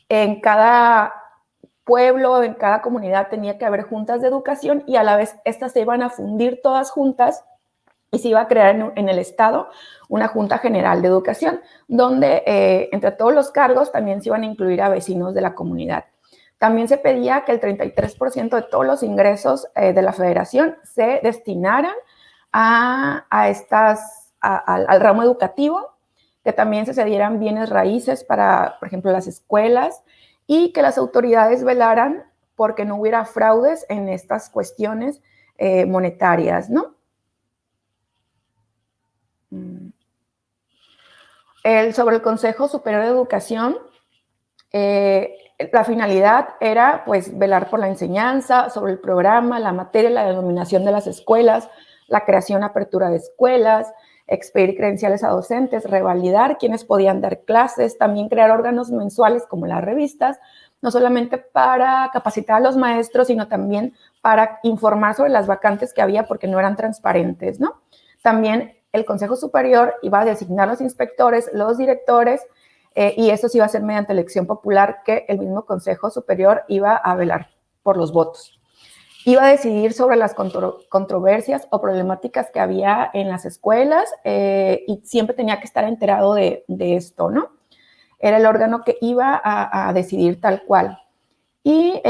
Speaker 4: En cada pueblo, en cada comunidad tenía que haber juntas de educación y a la vez estas se iban a fundir todas juntas y se iba a crear en el estado una Junta General de Educación, donde entre todos los cargos también se iban a incluir a vecinos de la comunidad. También se pedía que el 33% de todos los ingresos de la federación se destinaran al ramo educativo, que también se cedieran bienes raíces para, por ejemplo, las escuelas, y que las autoridades velaran porque no hubiera fraudes en estas cuestiones monetarias, ¿no? Sobre el Consejo Superior de Educación, la finalidad era, pues, velar por la enseñanza, sobre el programa, la materia, la denominación de las escuelas, la creación, apertura de escuelas, expedir credenciales a docentes, revalidar quienes podían dar clases, también crear órganos mensuales como las revistas, no solamente para capacitar a los maestros, sino también para informar sobre las vacantes que había porque no eran transparentes, ¿no? También el Consejo Superior iba a designar los inspectores, los directores, y eso se iba a hacer mediante elección popular que el mismo Consejo Superior iba a velar por los votos. Iba a decidir sobre las controversias o problemáticas que había en las escuelas y siempre tenía que estar enterado de esto, ¿no? Era el órgano que iba a decidir tal cual. Y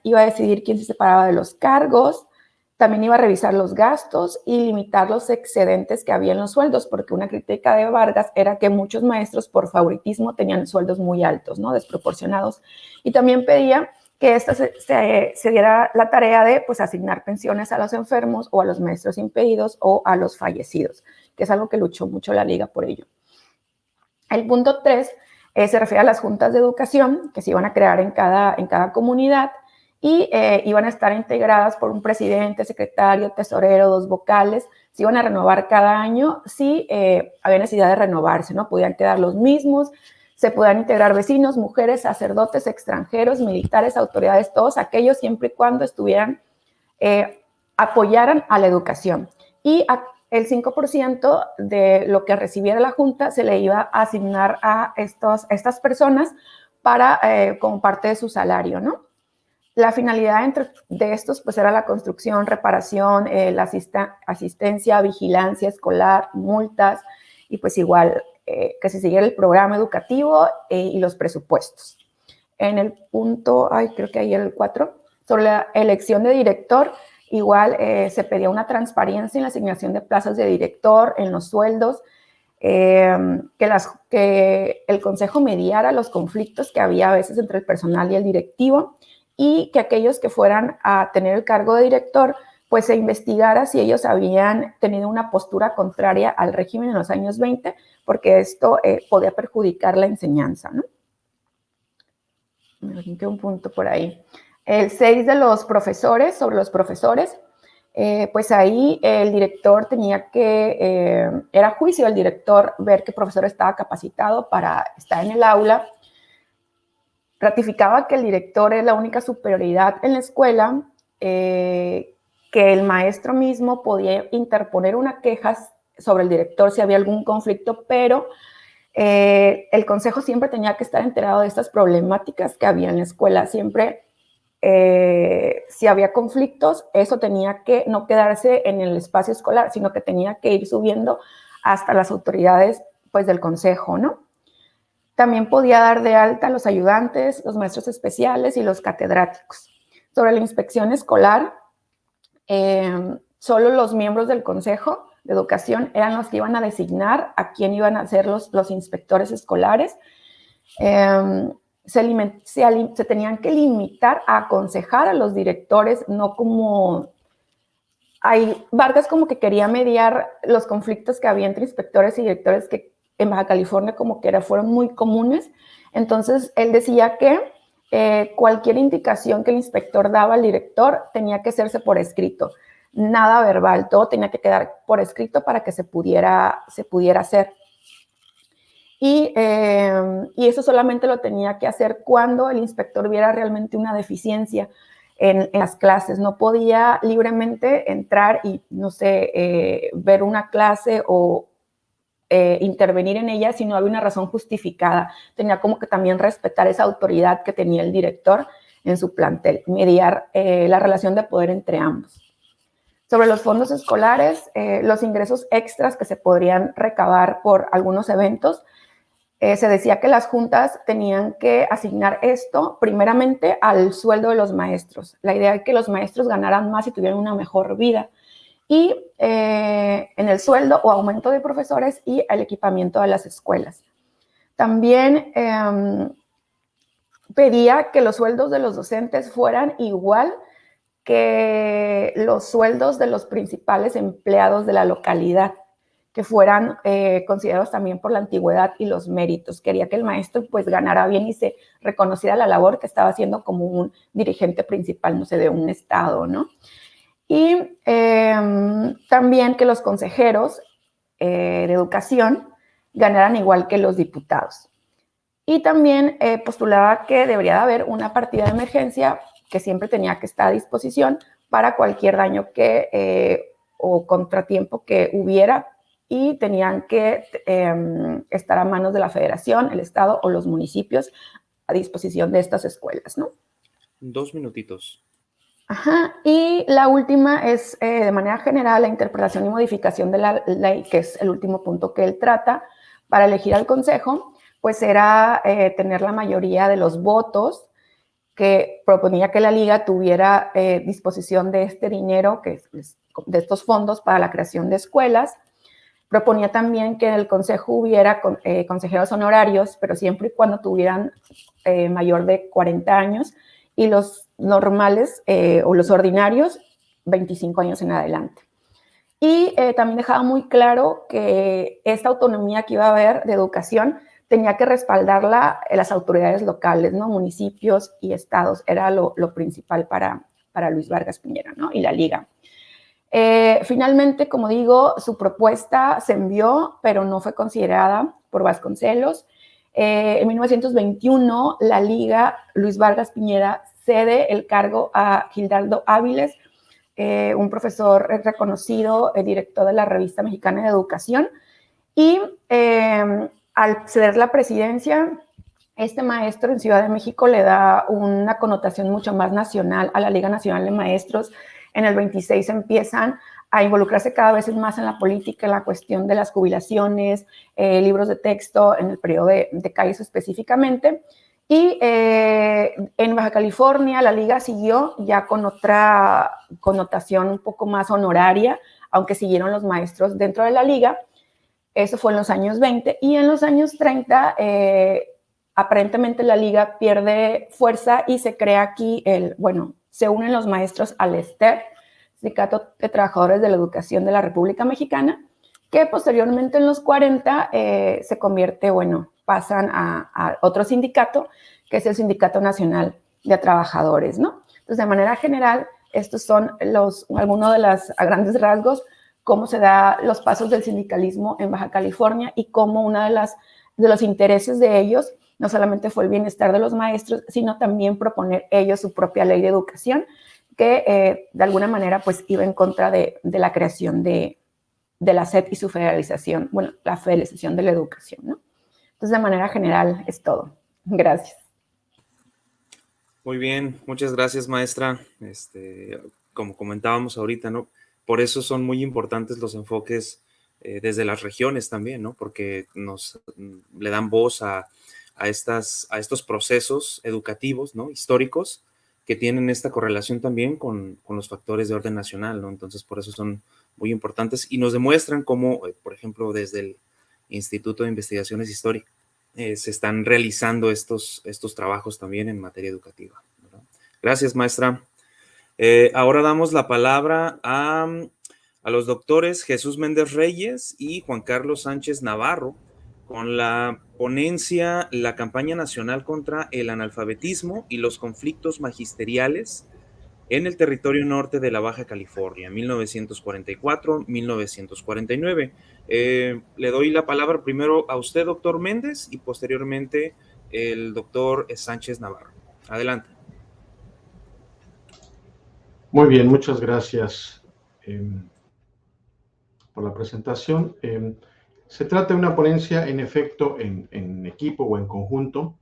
Speaker 4: iba a decidir quién se separaba de los cargos, También iba a revisar los gastos y limitar los excedentes que había en los sueldos, porque una crítica de Vargas era que muchos maestros por favoritismo tenían sueldos muy altos, ¿no? Desproporcionados. Y también pedía que esta se diera la tarea de pues, asignar pensiones a los enfermos o a los maestros impedidos o a los fallecidos, que es algo que luchó mucho la Liga por ello. El punto 3 se refiere a las juntas de educación que se iban a crear en cada comunidad y iban a estar integradas por un presidente, secretario, tesorero, 2 vocales. Se iban a renovar cada año si había necesidad de renovarse, ¿no? Podían quedar los mismos. Se podían integrar vecinos, mujeres, sacerdotes, extranjeros, militares, autoridades, todos aquellos siempre y cuando apoyaran a la educación. Y el 5% de lo que recibiera la Junta se le iba a asignar a estas personas como parte de su salario, ¿no? La finalidad de estos pues era la construcción, reparación, la asistencia, vigilancia escolar, multas y pues igual que se siguiera el programa educativo y los presupuestos. En el punto, creo que ahí el 4, sobre la elección de director, igual se pedía una transparencia en la asignación de plazas de director, en los sueldos, que el consejo mediara los conflictos que había a veces entre el personal y el directivo y que aquellos que fueran a tener el cargo de director pues se investigara si ellos habían tenido una postura contraria al régimen en los años 20, porque esto podía perjudicar la enseñanza, ¿no? Me brinqué un punto por ahí. El 6 de los profesores, sobre los profesores, pues ahí el director tenía que, era juicio del director ver que el profesor estaba capacitado para estar en el aula. Ratificaba que el director es la única superioridad en la escuela, que el maestro mismo podía interponer una queja sobre el director si había algún conflicto, pero el consejo siempre tenía que estar enterado de estas problemáticas que había en la escuela. Siempre, si había conflictos, eso tenía que no quedarse en el espacio escolar, sino que tenía que ir subiendo hasta las autoridades pues, del consejo, ¿no? También podía dar de alta a los ayudantes, los maestros especiales y los catedráticos. Sobre la inspección escolar, solo los miembros del Consejo de Educación eran los que iban a designar a quién iban a ser los inspectores escolares. Se tenían que limitar a aconsejar a los directores, no como... Vargas como que quería mediar los conflictos que había entre inspectores y directores que en Baja California como que fueron muy comunes. Entonces, él decía que cualquier indicación que el inspector daba al director tenía que hacerse por escrito, nada verbal, todo tenía que quedar por escrito para que se pudiera hacer. Y eso solamente lo tenía que hacer cuando el inspector viera realmente una deficiencia en las clases. No podía libremente entrar y, no sé, ver una clase o intervenir en ella si no había una razón justificada. Tenía como que también respetar esa autoridad que tenía el director en su plantel, mediar la relación de poder entre ambos. Sobre los fondos escolares, los ingresos extras que se podrían recabar por algunos eventos, se decía que las juntas tenían que asignar esto primeramente al sueldo de los maestros. La idea es que los maestros ganaran más y tuvieran una mejor vida. Y en el sueldo o aumento de profesores y el equipamiento de las escuelas. También pedía que los sueldos de los docentes fueran igual que los sueldos de los principales empleados de la localidad, que fueran considerados también por la antigüedad y los méritos. Quería que el maestro pues ganara bien y se reconociera la labor que estaba haciendo como un dirigente principal, no sé, de un estado, ¿no? Y también que los consejeros de educación ganaran igual que los diputados. Y también postulaba que debería de haber una partida de emergencia que siempre tenía que estar a disposición para cualquier daño o contratiempo que hubiera y tenían que estar a manos de la federación, el estado o los municipios a disposición de estas escuelas, ¿no?
Speaker 1: 2 minutitos.
Speaker 4: Ajá, y la última es, de manera general, la interpretación y modificación de la ley, que es el último punto que él trata. Para elegir al consejo, pues era tener la mayoría de los votos que proponía que la liga tuviera disposición de este dinero, de estos fondos para la creación de escuelas. Proponía también que en el consejo hubiera consejeros honorarios, pero siempre y cuando tuvieran mayor de 40 años, y los normales o los ordinarios 25 años en adelante. Y también dejaba muy claro que esta autonomía que iba a haber de educación tenía que respaldarla las autoridades locales, ¿no? Municipios y estados, era lo principal para Luis Vargas Piñera, ¿no? Y la liga. Finalmente, como digo, su propuesta se envió, pero no fue considerada por Vasconcelos. En 1921, la liga Luis Vargas Piñera cede el cargo a Gildardo Áviles, un profesor reconocido, director de la Revista Mexicana de Educación, y al ceder la presidencia, este maestro en Ciudad de México le da una connotación mucho más nacional a la Liga Nacional de Maestros. En el 26 empiezan a involucrarse cada vez más en la política, en la cuestión de las jubilaciones, libros de texto, en el periodo de Calles específicamente. Y en Baja California la liga siguió ya con otra connotación un poco más honoraria, aunque siguieron los maestros dentro de la liga. Eso fue en los años 20, y en los años 30 aparentemente la liga pierde fuerza y se crea aquí se unen los maestros al STEP, Sindicato de Trabajadores de la Educación de la República Mexicana, que posteriormente en los 40 se convierte, pasan a otro sindicato, que es el Sindicato Nacional de Trabajadores, ¿no? Entonces, de manera general, estos son algunos de los grandes rasgos, cómo se da los pasos del sindicalismo en Baja California y cómo uno de los intereses de ellos no solamente fue el bienestar de los maestros, sino también proponer ellos su propia ley de educación, que de alguna manera pues iba en contra de la creación de la SEP y su federalización, la federalización de la educación, ¿no? Entonces, de manera general, es todo. Gracias.
Speaker 1: Muy bien, muchas gracias, maestra. Como comentábamos ahorita, ¿no? Por eso son muy importantes los enfoques desde las regiones también, ¿no? Porque le dan voz a estos procesos educativos, ¿no? Históricos, que tienen esta correlación también con los factores de orden nacional, ¿no? Entonces, por eso son muy importantes y nos demuestran cómo, por ejemplo, desde el Instituto de Investigaciones Históricas, se están realizando estos trabajos también en materia educativa, ¿verdad? Gracias, maestra. Ahora damos la palabra a los doctores Jesús Méndez Reyes y Juan Carlos Sánchez Navarro con la ponencia La campaña nacional contra el analfabetismo y los conflictos magisteriales en el territorio norte de la Baja California, 1944-1949. Le doy la palabra primero a usted, doctor Méndez, y posteriormente el doctor Sánchez Navarro. Adelante.
Speaker 5: Muy bien, muchas gracias por la presentación. Se trata de una ponencia, en efecto, en equipo o en conjunto,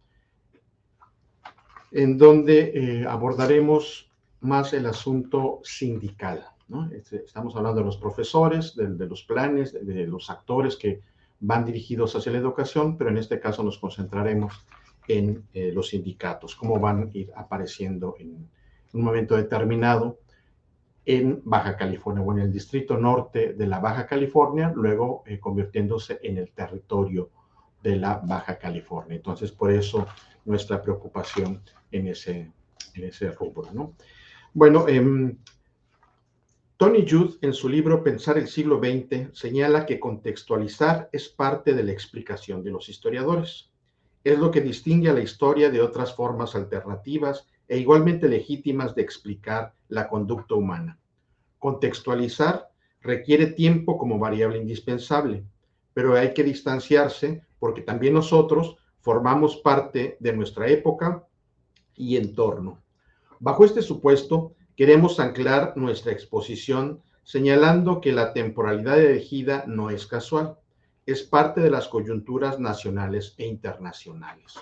Speaker 5: en donde abordaremos más el asunto sindical, ¿no? Estamos hablando de los profesores, de los planes, de los actores que van dirigidos hacia la educación, pero en este caso nos concentraremos en los sindicatos, cómo van a ir apareciendo en un momento determinado en Baja California o en el distrito norte de la Baja California, luego convirtiéndose en el territorio de la Baja California. Entonces, por eso nuestra preocupación en ese rubro, ¿no? Bueno, Tony Judt, en su libro Pensar el siglo XX, señala que contextualizar es parte de la explicación de los historiadores. Es lo que distingue a la historia de otras formas alternativas e igualmente legítimas de explicar la conducta humana. Contextualizar requiere tiempo como variable indispensable, pero hay que distanciarse porque también nosotros formamos parte de nuestra época y entorno. Bajo este supuesto, queremos anclar nuestra exposición señalando que la temporalidad elegida no es casual, es parte de las coyunturas nacionales e internacionales.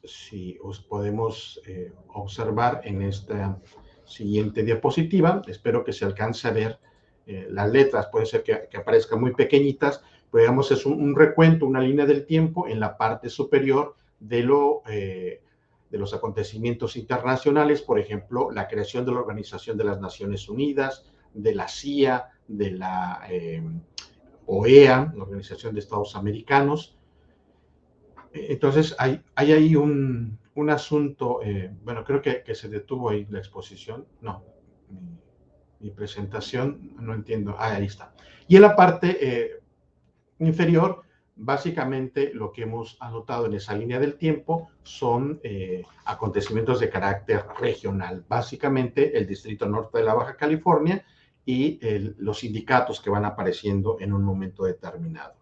Speaker 5: Si os podemos observar en esta siguiente diapositiva, espero que se alcance a ver las letras, puede ser que aparezcan muy pequeñitas, pero digamos es un recuento, una línea del tiempo en la parte superior de lo los acontecimientos internacionales, por ejemplo, la creación de la Organización de las Naciones Unidas, de la CIA, de la OEA, la Organización de Estados Americanos. Entonces, hay ahí un asunto, bueno, creo que se detuvo ahí la exposición. No, mi presentación, no entiendo. Ahí está. Y en la parte inferior, básicamente lo que hemos anotado en esa línea del tiempo son acontecimientos de carácter regional. Básicamente el Distrito Norte de la Baja California y los sindicatos que van apareciendo en un momento determinado.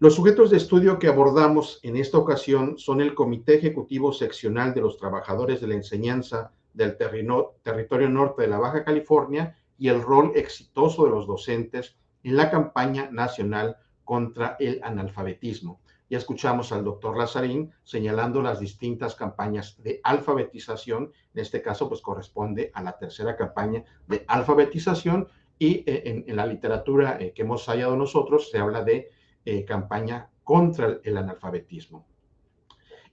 Speaker 5: Los sujetos de estudio que abordamos en esta ocasión son el Comité Ejecutivo Seccional de los Trabajadores de la Enseñanza del Territorio Norte de la Baja California y el rol exitoso de los docentes en la campaña nacional contra el analfabetismo. Ya escuchamos al doctor Lazarín señalando las distintas campañas de alfabetización. En este caso, pues corresponde a la tercera campaña de alfabetización, y en la literatura que hemos hallado nosotros se habla de campaña contra el analfabetismo.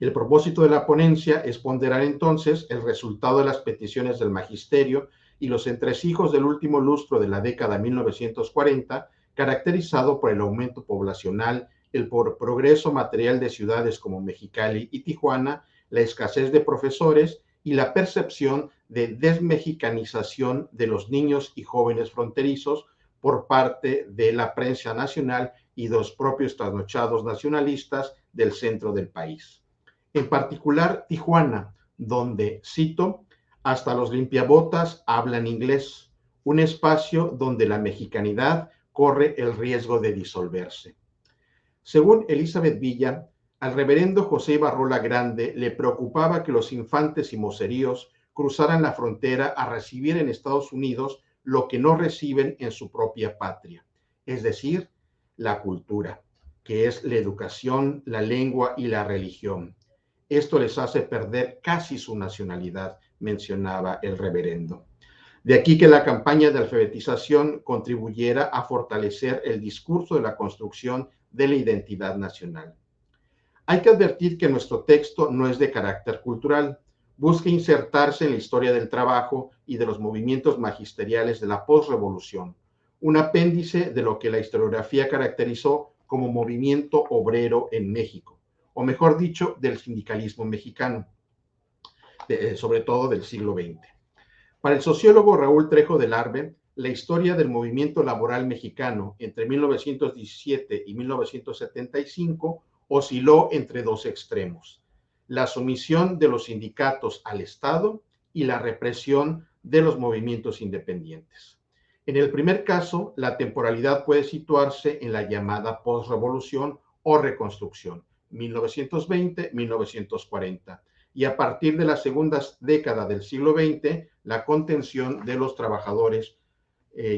Speaker 5: El propósito de la ponencia es ponderar entonces el resultado de las peticiones del magisterio y los entresijos del último lustro de la década 1940, caracterizado por el aumento poblacional, el progreso material de ciudades como Mexicali y Tijuana, la escasez de profesores y la percepción de desmexicanización de los niños y jóvenes fronterizos por parte de la prensa nacional y de los propios trasnochados nacionalistas del centro del país. En particular, Tijuana, donde, cito, hasta los limpiabotas hablan inglés, un espacio donde la mexicanidad corre el riesgo de disolverse. Según Elizabeth Villa, al reverendo José Ibarrola Grande le preocupaba que los infantes y moceríos cruzaran la frontera a recibir en Estados Unidos lo que no reciben en su propia patria, es decir, la cultura, que es la educación, la lengua y la religión. Esto les hace perder casi su nacionalidad, mencionaba el reverendo. De aquí que la campaña de alfabetización contribuyera a fortalecer el discurso de la construcción de la identidad nacional. Hay que advertir que nuestro texto no es de carácter cultural, busca insertarse en la historia del trabajo y de los movimientos magisteriales de la posrevolución, un apéndice de lo que la historiografía caracterizó como movimiento obrero en México, o mejor dicho, del sindicalismo mexicano, sobre todo del siglo XX. Para el sociólogo Raúl Trejo del Arbe, la historia del movimiento laboral mexicano entre 1917 y 1975 osciló entre dos extremos: la sumisión de los sindicatos al Estado y la represión de los movimientos independientes. En el primer caso, la temporalidad puede situarse en la llamada posrevolución o reconstrucción, 1920-1940, y a partir de la segunda década del siglo XX, la contención de los trabajadores,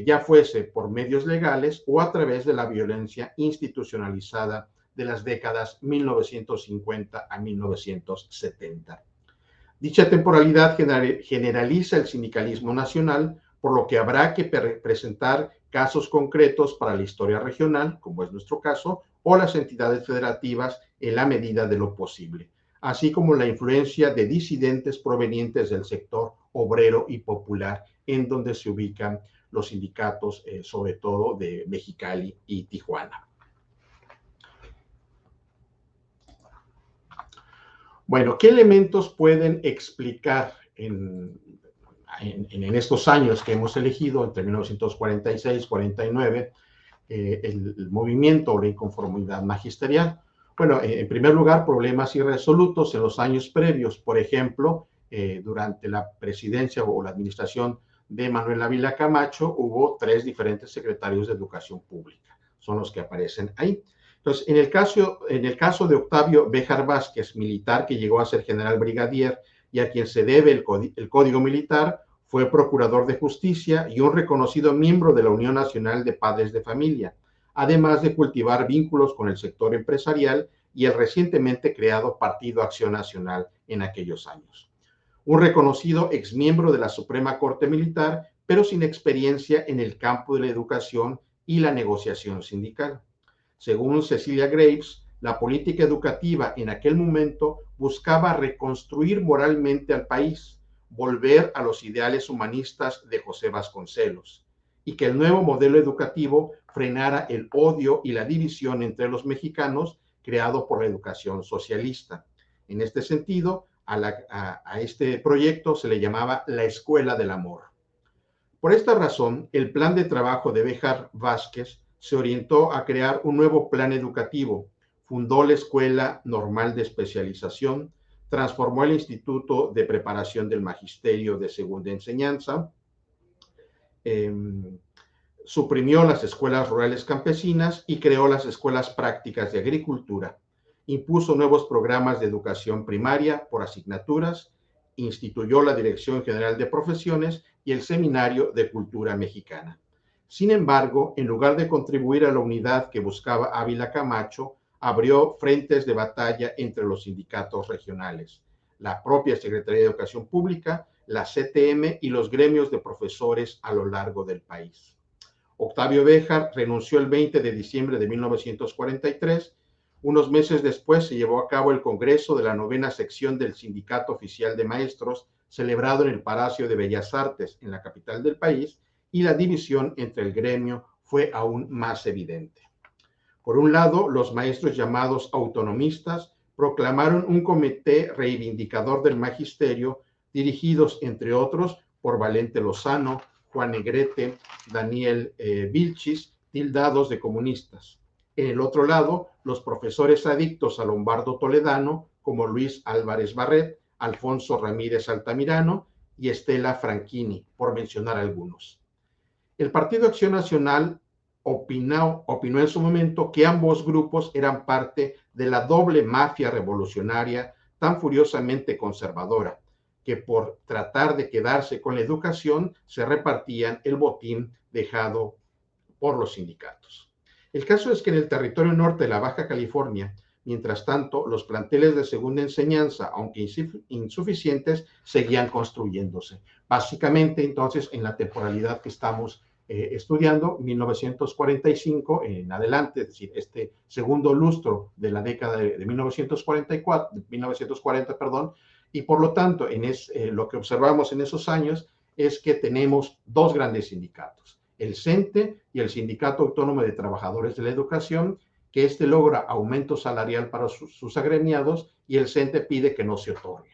Speaker 5: ya fuese por medios legales o a través de la violencia institucionalizada de las décadas 1950 a 1970. Dicha temporalidad generaliza el sindicalismo nacional, por lo que habrá que presentar casos concretos para la historia regional, como es nuestro caso, o las entidades federativas en la medida de lo posible, así como la influencia de disidentes provenientes del sector obrero y popular, en donde se ubican los sindicatos, sobre todo de Mexicali y Tijuana. Bueno, ¿qué elementos pueden explicar en estos años que hemos elegido, entre 1946 y 49, el movimiento o la inconformidad magisterial? Bueno, en primer lugar, problemas irresolutos en los años previos. Por ejemplo, durante la presidencia o la administración de Manuel Ávila Camacho, hubo 3 diferentes secretarios de Educación Pública. Son los que aparecen ahí. Entonces, en el caso de Octavio Béjar Vázquez, militar que llegó a ser general brigadier y a quien se debe el Código Militar, fue procurador de justicia y un reconocido miembro de la Unión Nacional de Padres de Familia, además de cultivar vínculos con el sector empresarial y el recientemente creado Partido Acción Nacional en aquellos años. Un reconocido exmiembro de la Suprema Corte Militar, pero sin experiencia en el campo de la educación y la negociación sindical. Según Cecilia Graves, la política educativa en aquel momento buscaba reconstruir moralmente al país, volver a los ideales humanistas de José Vasconcelos, y que el nuevo modelo educativo frenara el odio y la división entre los mexicanos creado por la educación socialista. En este sentido, a este proyecto se le llamaba la Escuela del Amor. Por esta razón, el plan de trabajo de Béjar Vázquez se orientó a crear un nuevo plan educativo, fundó la Escuela Normal de Especialización, transformó el Instituto de Preparación del Magisterio de Segunda Enseñanza, suprimió las escuelas rurales campesinas y creó las escuelas prácticas de agricultura. Impuso nuevos programas de educación primaria por asignaturas, instituyó la Dirección General de Profesiones y el Seminario de Cultura Mexicana. Sin embargo, en lugar de contribuir a la unidad que buscaba Ávila Camacho, abrió frentes de batalla entre los sindicatos regionales, la propia Secretaría de Educación Pública, la CTM y los gremios de profesores a lo largo del país. Octavio Béjar renunció el 20 de diciembre de 1943. Unos meses después se llevó a cabo el Congreso de la 9ª sección del Sindicato Oficial de Maestros, celebrado en el Palacio de Bellas Artes, en la capital del país, y la división entre el gremio fue aún más evidente. Por un lado, los maestros llamados autonomistas proclamaron un comité reivindicador del magisterio, dirigidos, entre otros, por Valente Lozano, Juan Negrete, Daniel Vilchis, tildados de comunistas. En el otro lado, los profesores adictos a Lombardo Toledano, como Luis Álvarez Barret, Alfonso Ramírez Altamirano y Estela Franchini, por mencionar algunos. El Partido Acción Nacional opinó en su momento que ambos grupos eran parte de la doble mafia revolucionaria tan furiosamente conservadora, que por tratar de quedarse con la educación se repartían el botín dejado por los sindicatos. El caso es que en el territorio norte de la Baja California, mientras tanto, los planteles de segunda enseñanza, aunque insuficientes, seguían construyéndose. Básicamente, entonces, en la temporalidad que estamos estudiando, 1945 en adelante, es decir, este segundo lustro de la década de 1940, perdón, y por lo tanto, lo que observamos en esos años es que tenemos dos grandes sindicatos, el CENTE y el Sindicato Autónomo de Trabajadores de la Educación, que logra aumento salarial para sus agremiados y el CENTE pide que no se otorgue.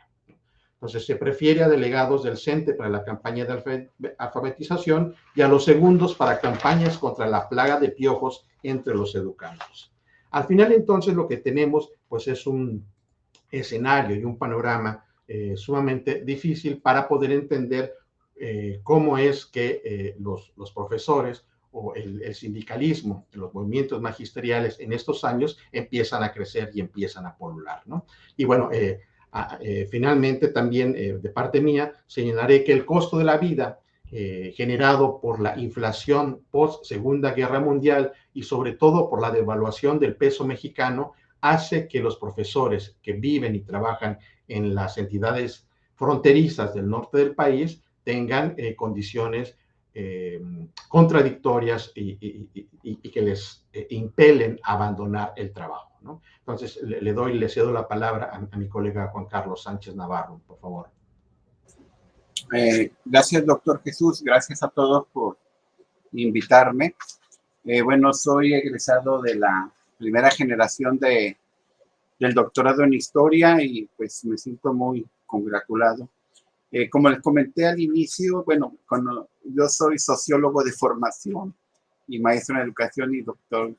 Speaker 5: Entonces, se prefiere a delegados del CENTE para la campaña de alfabetización y a los segundos para campañas contra la plaga de piojos entre los educandos. Al final, entonces, lo que tenemos, pues, es un escenario y un panorama sumamente difícil para poder entender cómo es que los profesores o el sindicalismo, los movimientos magisteriales en estos años empiezan a crecer y empiezan a polular, ¿no? Y bueno, finalmente también de parte mía señalaré que el costo de la vida generado por la inflación post Segunda Guerra Mundial y sobre todo por la devaluación del peso mexicano hace que los profesores que viven y trabajan en las entidades fronterizas del norte del país tengan condiciones contradictorias y que les impelen a abandonar el trabajo, ¿no? Entonces, le cedo la palabra a mi colega Juan Carlos Sánchez Navarro, por favor.
Speaker 6: Gracias, doctor Jesús. Gracias a todos por invitarme. Bueno, soy egresado de la primera generación del doctorado en Historia y pues me siento muy congratulado. Como les comenté al inicio, bueno, yo soy sociólogo de formación y maestro en educación y doctor.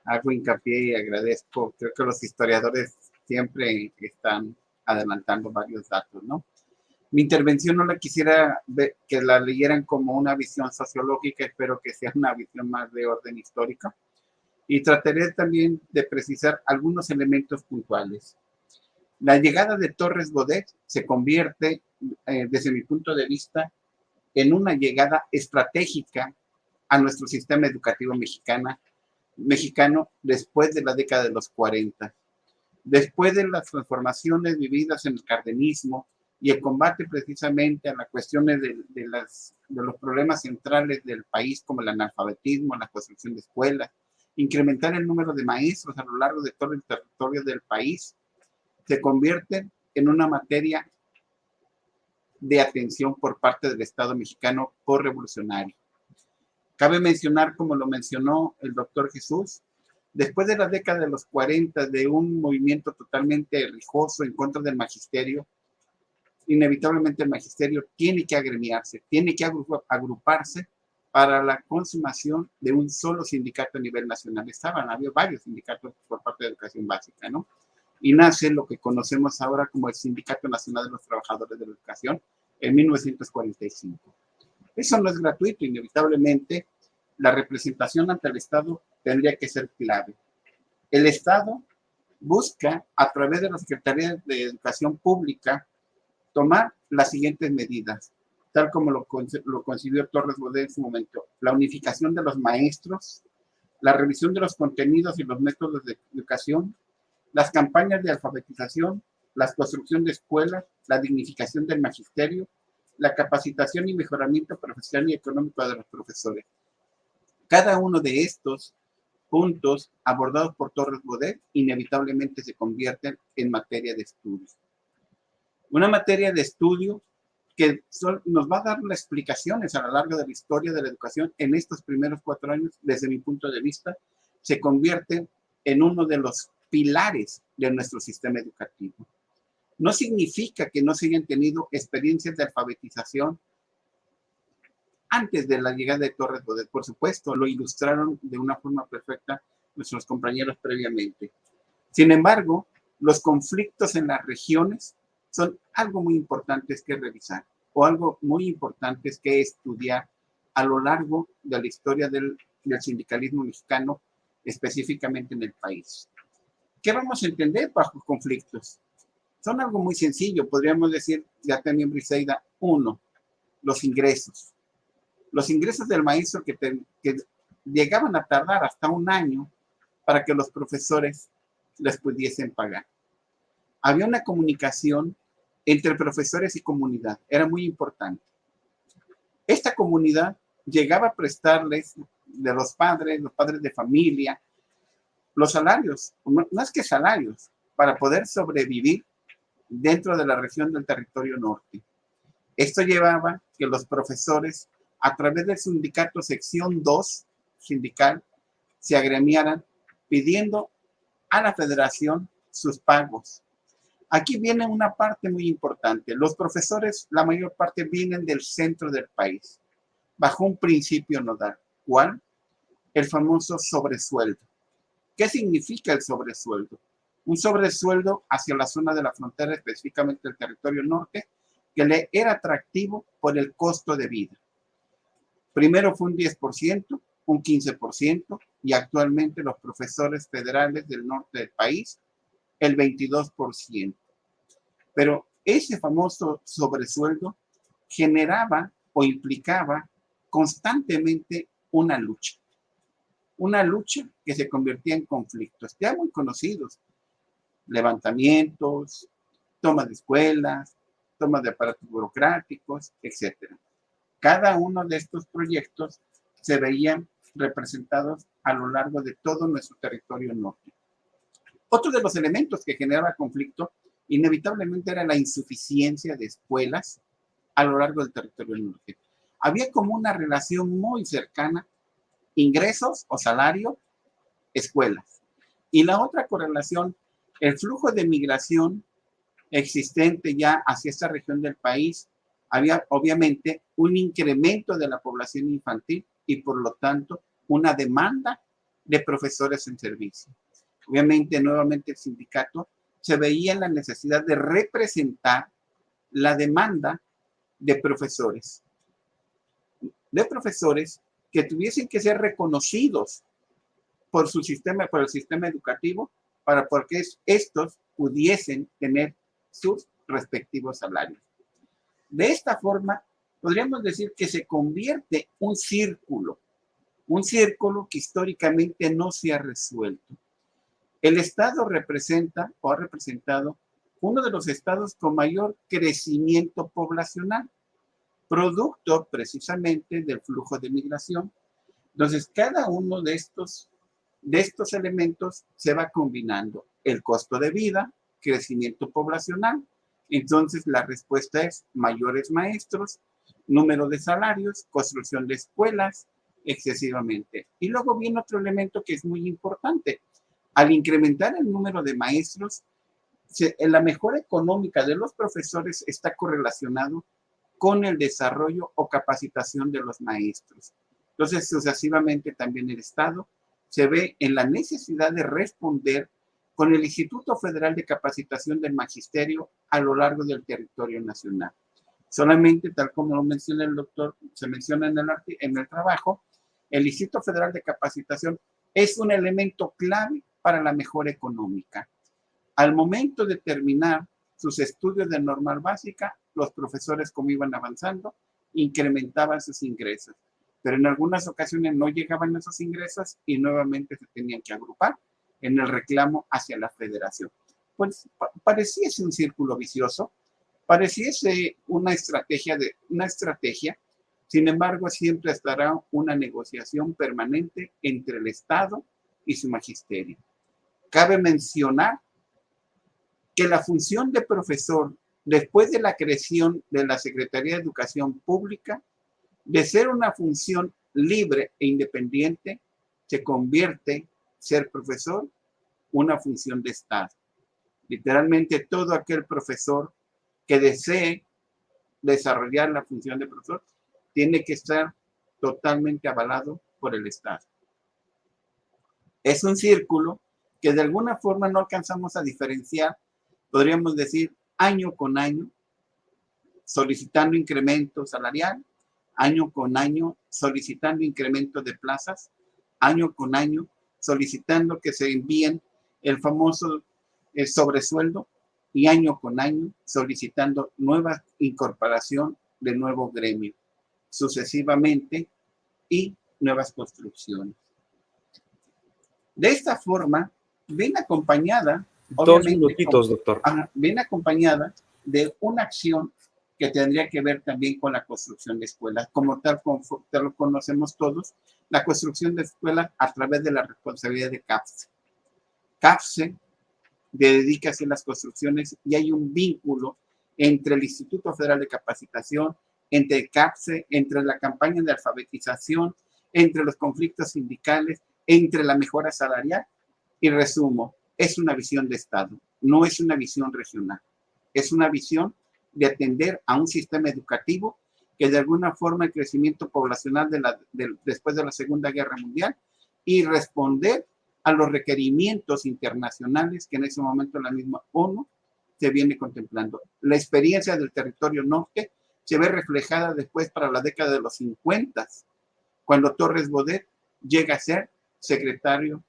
Speaker 6: Hago hincapié y agradezco, creo que los historiadores siempre están adelantando varios datos, ¿no? Mi intervención no la quisiera que la leyeran como una visión sociológica, espero que sea una visión más de orden histórico. Y trataré también de precisar algunos elementos puntuales. La llegada de Torres Bodet se convierte, desde mi punto de vista, en una llegada estratégica a nuestro sistema educativo mexicano después de la década de los 40. Después de las transformaciones vividas en el cardenismo y el combate precisamente a las cuestiones de los problemas centrales del país, como el analfabetismo, la construcción de escuelas, incrementar el número de maestros a lo largo de todo el territorio del país, se convierten en una materia de atención por parte del Estado mexicano postrevolucionario. Cabe mencionar, como lo mencionó el doctor Jesús, después de la década de los 40, de un movimiento totalmente rijoso en contra del magisterio, inevitablemente el magisterio tiene que agremiarse, tiene que agruparse para la consumación de un solo sindicato a nivel nacional. Había varios sindicatos por parte de educación básica, ¿no? Y nace lo que conocemos ahora como el Sindicato Nacional de los Trabajadores de la Educación en 1945. Eso no es gratuito, inevitablemente la representación ante el Estado tendría que ser clave. El Estado busca, a través de la Secretaría de Educación Pública, tomar las siguientes medidas, tal como lo concibió Torres Bodet en su momento: la unificación de los maestros, la revisión de los contenidos y los métodos de educación, las campañas de alfabetización, la construcción de escuelas, la dignificación del magisterio, la capacitación y mejoramiento profesional y económico de los profesores. Cada uno de estos puntos abordados por Torres Bodet inevitablemente se convierten en materia de estudio. Una materia de estudio que nos va a dar las explicaciones a lo largo de la historia de la educación en estos primeros 4 años, desde mi punto de vista, se convierte en uno de los pilares de nuestro sistema educativo. No significa que no se hayan tenido experiencias de alfabetización antes de la llegada de Torres Bodet. Por supuesto, lo ilustraron de una forma perfecta nuestros compañeros previamente. Sin embargo, los conflictos en las regiones son algo muy importantes que revisar o algo muy importantes que estudiar a lo largo de la historia del sindicalismo mexicano, específicamente en el país. ¿Qué vamos a entender bajo conflictos? Son algo muy sencillo, podríamos decir, ya también Briseida, 1, los ingresos. Los ingresos del maestro que llegaban a tardar hasta 1 año para que los profesores les pudiesen pagar. Había una comunicación entre profesores y comunidad, era muy importante. Esta comunidad llegaba a prestarles de los padres de familia, los salarios, no es que salarios, para poder sobrevivir dentro de la región del territorio norte. Esto llevaba que los profesores, a través del sindicato sección 2 sindical, se agremiaran pidiendo a la federación sus pagos. Aquí viene una parte muy importante. Los profesores, la mayor parte, vienen del centro del país, bajo un principio nodal. ¿Cuál? El famoso sobresueldo. ¿Qué significa el sobresueldo? Un sobresueldo hacia la zona de la frontera, específicamente el territorio norte, que le era atractivo por el costo de vida. Primero fue un 10%, un 15%, y actualmente los profesores federales del norte del país, el 22%. Pero ese famoso sobresueldo generaba o implicaba constantemente una lucha que se convertía en conflictos, ya muy conocidos: levantamientos, toma de escuelas, toma de aparatos burocráticos, etc. Cada uno de estos proyectos se veían representados a lo largo de todo nuestro territorio norte. Otro de los elementos que generaba conflicto inevitablemente era la insuficiencia de escuelas a lo largo del territorio norte. Había como una relación muy cercana: ingresos o salario, escuelas. Y la otra correlación, el flujo de migración existente ya hacia esta región del país. Había obviamente un incremento de la población infantil y por lo tanto una demanda de profesores en servicio. Obviamente, nuevamente el sindicato se veía en la necesidad de representar la demanda de profesores que tuviesen que ser reconocidos por el sistema educativo, para que estos pudiesen tener sus respectivos salarios. De esta forma, podríamos decir que se convierte un círculo que históricamente no se ha resuelto. El Estado representa o ha representado uno de los estados con mayor crecimiento poblacional, producto precisamente del flujo de migración. Entonces, cada uno de estos elementos se va combinando: el costo de vida, crecimiento poblacional. Entonces, la respuesta es mayores maestros, número de salarios, construcción de escuelas, excesivamente. Y luego viene otro elemento que es muy importante. Al incrementar el número de maestros, la mejora económica de los profesores está correlacionado con el desarrollo o capacitación de los maestros. Entonces, sucesivamente también el Estado se ve en la necesidad de responder con el Instituto Federal de Capacitación del Magisterio a lo largo del territorio nacional. Solamente, tal como lo menciona el doctor, se menciona en el trabajo, el Instituto Federal de Capacitación es un elemento clave para la mejora económica. Al momento de terminar sus estudios de normal básica, los profesores, como iban avanzando, incrementaban sus ingresos. Pero en algunas ocasiones no llegaban a esos ingresos y nuevamente se tenían que agrupar en el reclamo hacia la federación. Pues pareciese un círculo vicioso, pareciese una estrategia, sin embargo, siempre estará una negociación permanente entre el Estado y su magisterio. Cabe mencionar que la función de profesor, después de la creación de la Secretaría de Educación Pública, de ser una función libre e independiente, se convierte, ser profesor, una función de Estado. Literalmente, todo aquel profesor que desee desarrollar la función de profesor tiene que estar totalmente avalado por el Estado. Es un círculo que de alguna forma no alcanzamos a diferenciar, podríamos decir, año con año, solicitando incremento salarial, año con año solicitando incremento de plazas, año con año solicitando que se envíen el famoso sobresueldo y año con año solicitando nueva incorporación de nuevo gremio, sucesivamente, y nuevas construcciones. De esta forma, viene acompañada,
Speaker 1: Dos minutitos, doctor.
Speaker 6: Viene acompañada de una acción que tendría que ver también con la construcción de escuelas. Como tal, lo conocemos todos, la construcción de escuelas a través de la responsabilidad de CAPSE. CAPSE dedica a hacer las construcciones y hay un vínculo entre el Instituto Federal de Capacitación, entre el CAPSE, entre la campaña de alfabetización, entre los conflictos sindicales, entre la mejora salarial. Y resumo, es una visión de Estado, no es una visión regional, es una visión de atender a un sistema educativo que de alguna forma el crecimiento poblacional después de la Segunda Guerra Mundial y responder a los requerimientos internacionales que en ese momento la misma ONU se viene contemplando. La experiencia del territorio norte se ve reflejada después para la década de los 50, cuando Torres Bodet llega a ser secretario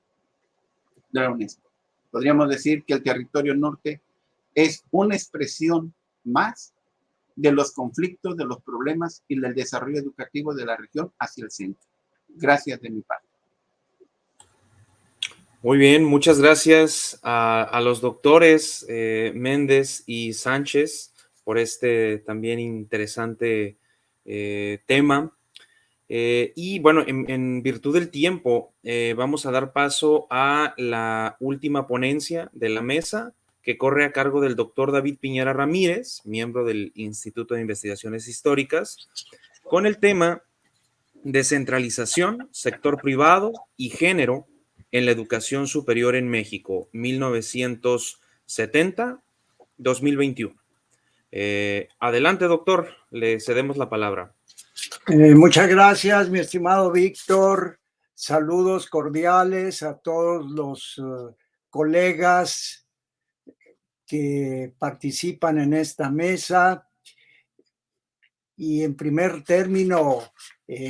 Speaker 6: de la UNESCO. Podríamos decir que el territorio norte es una expresión más de los conflictos, de los problemas y del desarrollo educativo de la región hacia el centro. Gracias de mi parte.
Speaker 1: Muy bien, muchas gracias a los doctores Méndez y Sánchez por este también interesante tema. Y bueno, en virtud del tiempo, vamos a dar paso a la última ponencia de la mesa, que corre a cargo del doctor David Piñera Ramírez, miembro del Instituto de Investigaciones Históricas, con el tema Descentralización, sector privado y género en la educación superior en México, 1970-2021. Adelante, doctor, le cedemos la palabra.
Speaker 7: Muchas gracias, mi estimado Víctor. Saludos cordiales a todos los colegas que participan en esta mesa. Y en primer término,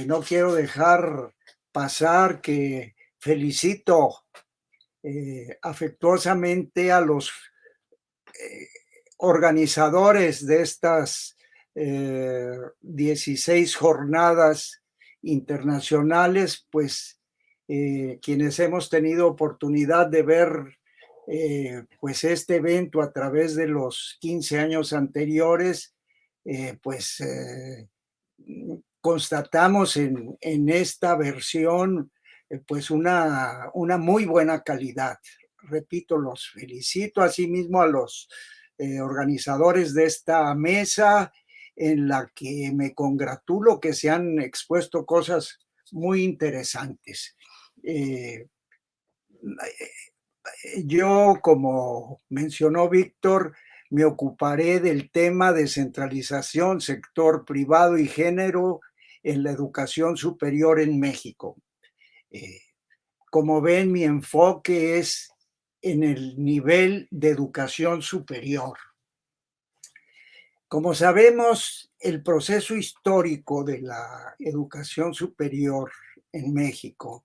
Speaker 7: no quiero dejar pasar que felicito afectuosamente a los organizadores de estas 16 jornadas internacionales, pues quienes hemos tenido oportunidad de ver pues este evento a través de los 15 años anteriores, constatamos en esta versión pues una muy buena calidad. repito, los felicito asimismo a los organizadores de esta mesa, en la que me congratulo que se han expuesto cosas muy interesantes. Yo, como mencionó Víctor, me ocuparé del tema descentralización, sector privado y género en la educación superior en México. Como ven, mi enfoque es en el nivel de educación superior. Como sabemos, el proceso histórico de la educación superior en México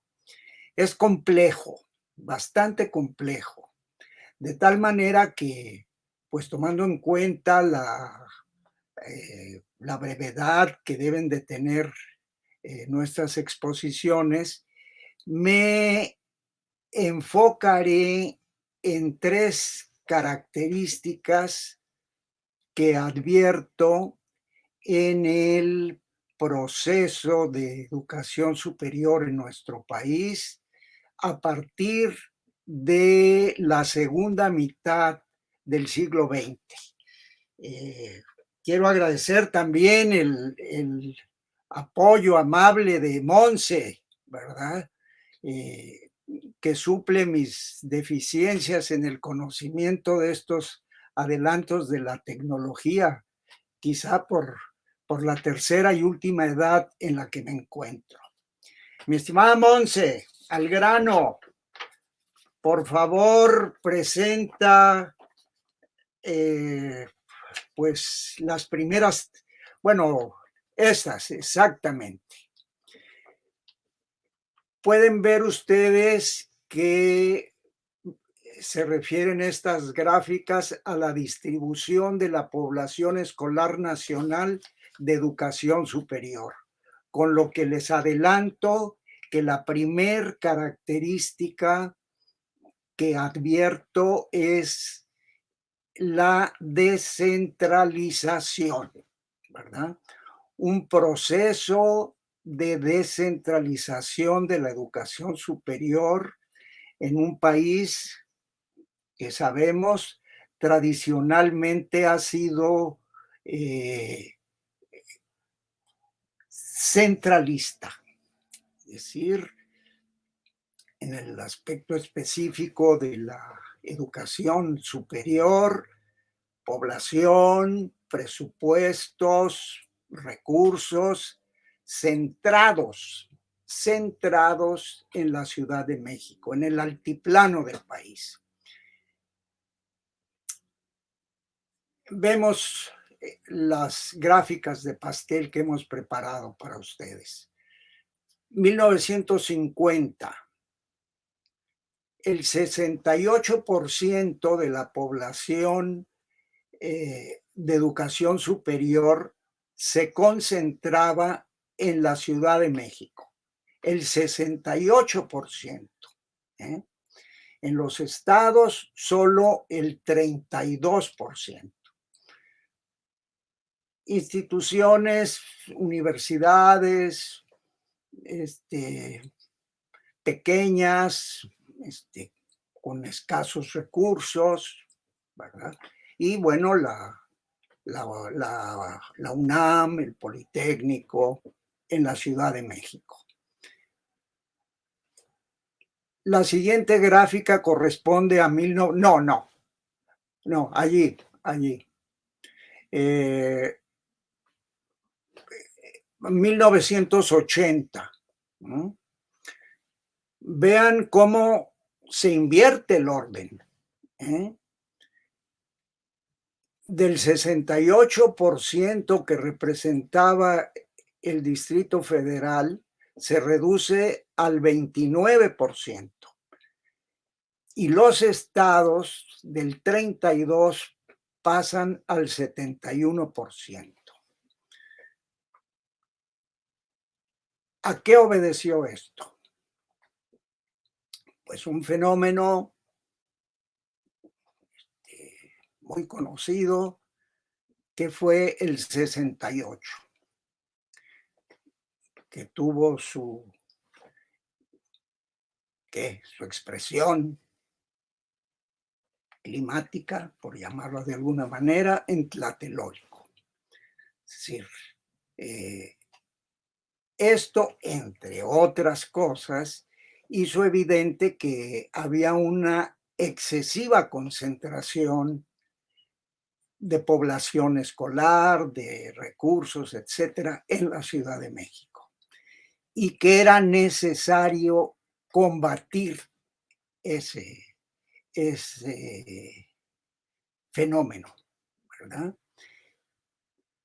Speaker 7: es complejo, bastante complejo, de tal manera que, pues tomando en cuenta la brevedad que deben de tener nuestras exposiciones, me enfocaré en 3 características que advierto en el proceso de educación superior en nuestro país a partir de la segunda mitad del siglo XX. Quiero agradecer también el apoyo amable de Monse, ¿verdad? Que suple mis deficiencias en el conocimiento de estos adelantos de la tecnología, quizá por la tercera y última edad en la que me encuentro. Mi estimada Monse, al grano, por favor, presenta pues las primeras, bueno, estas exactamente. Pueden ver ustedes que se refieren estas gráficas a la distribución de la población escolar nacional de educación superior, con lo que les adelanto que la primer característica que advierto es la descentralización, ¿verdad? Un proceso de descentralización de la educación superior en un país que sabemos tradicionalmente ha sido centralista, es decir, en el aspecto específico de la educación superior, población, presupuestos, recursos, centrados en la Ciudad de México, en el altiplano del país. Vemos las gráficas de pastel que hemos preparado para ustedes. 1950. El 68% de la población de educación superior se concentraba en la Ciudad de México. El 68%. En los estados, solo el 32%. Instituciones, universidades, pequeñas, con escasos recursos, ¿verdad? Y bueno, la UNAM, el Politécnico, en la Ciudad de México. La siguiente gráfica corresponde a 1980. ¿No? Vean cómo se invierte el orden. Del 68% que representaba el Distrito Federal, se reduce al 29%. Y los estados del 32% pasan al 71%. ¿A qué obedeció esto? Pues un fenómeno muy conocido que fue el 68, que tuvo su expresión climática, por llamarlo de alguna manera, en Tlatelolco. Es decir, esto, entre otras cosas, hizo evidente que había una excesiva concentración de población escolar, de recursos, etcétera, en la Ciudad de México, y que era necesario combatir ese fenómeno, ¿verdad?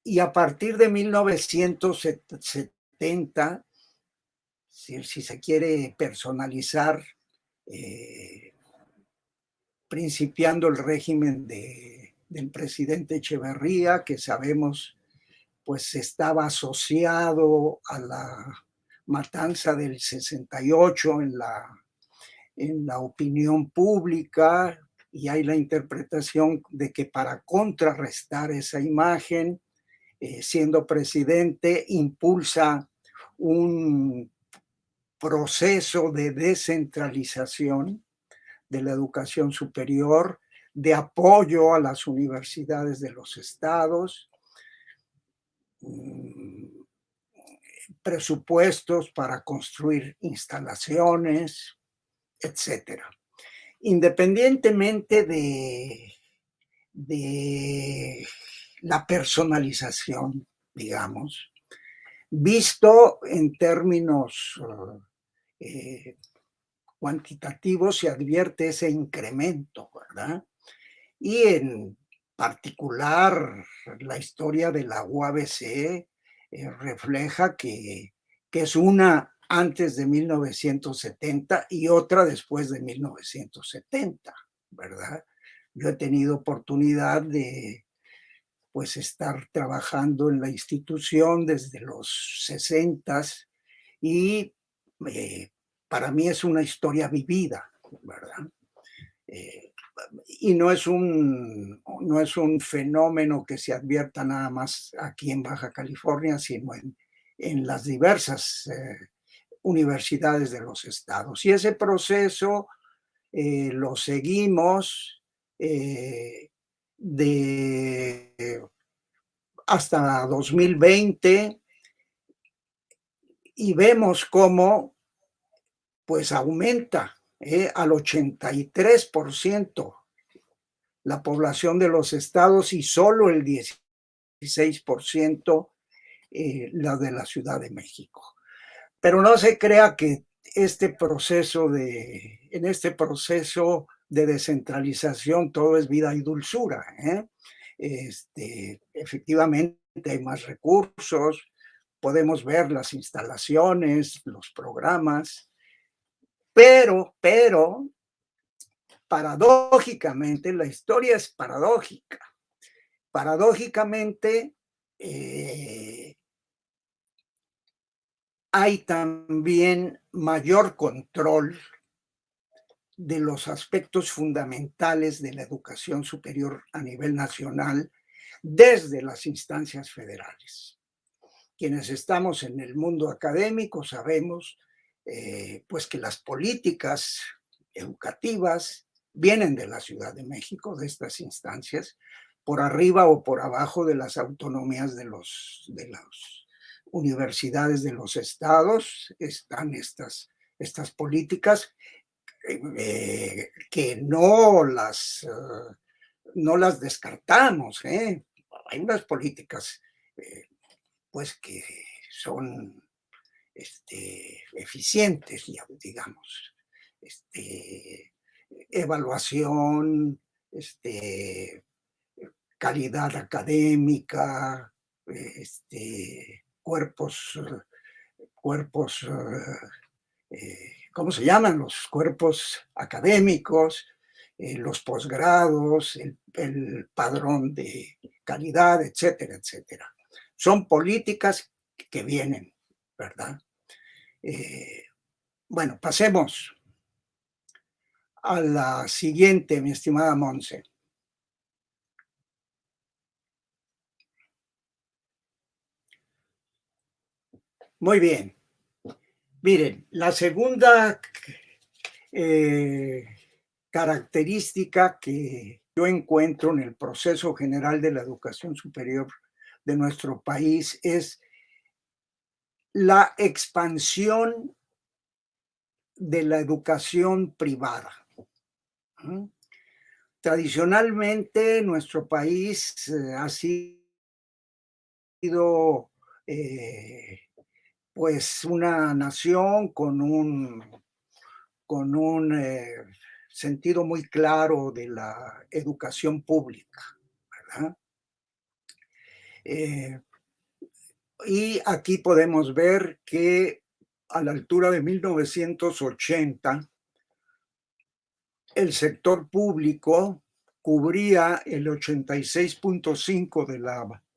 Speaker 7: Y a partir de 1970, si se quiere personalizar, principiando el régimen del presidente Echeverría, que sabemos pues estaba asociado a la matanza del 68 en la opinión pública, y hay la interpretación de que para contrarrestar esa imagen, siendo presidente, impulsa un proceso de descentralización de la educación superior, de apoyo a las universidades de los estados, presupuestos para construir instalaciones, etcétera. Independientemente de la personalización, digamos, visto en términos cuantitativos, se advierte ese incremento, ¿verdad? Y en particular, la historia de la UABC refleja que es una antes de 1970 y otra después de 1970, ¿verdad? Yo he tenido oportunidad de pues estar trabajando en la institución desde los 60 y para mí es una historia vivida, ¿verdad? Y no es un fenómeno que se advierta nada más aquí en Baja California, sino en las diversas universidades de los estados. Y ese proceso lo seguimos hasta 2020 y vemos cómo pues aumenta al 83% la población de los estados y solo el 16% la de la Ciudad de México. Pero no se crea que en este proceso de descentralización todo es vida y dulzura. Efectivamente hay más recursos, podemos ver las instalaciones, los programas, pero paradójicamente, la historia es paradójica. Paradójicamente, hay también mayor control de los aspectos fundamentales de la educación superior a nivel nacional desde las instancias federales. Quienes estamos en el mundo académico sabemos pues que las políticas educativas vienen de la Ciudad de México, de estas instancias, por arriba o por abajo de las autonomías de las universidades de los estados. Están estas políticas que no las descartamos. Hay unas políticas pues que son eficientes, digamos. Evaluación, calidad académica, cuerpos, ¿cómo se llaman? Los cuerpos académicos, los posgrados, el padrón de calidad, etcétera, etcétera. Son políticas que vienen, ¿verdad? Bueno, pasemos a la siguiente, mi estimada Monse. Muy bien. Miren, la segunda característica que yo encuentro en el proceso general de la educación superior de nuestro país es la expansión de la educación privada. Tradicionalmente nuestro país ha sido pues una nación con un sentido muy claro de la educación pública, ¿verdad? Y aquí podemos ver que a la altura de 1980, el sector público cubría el 86.5%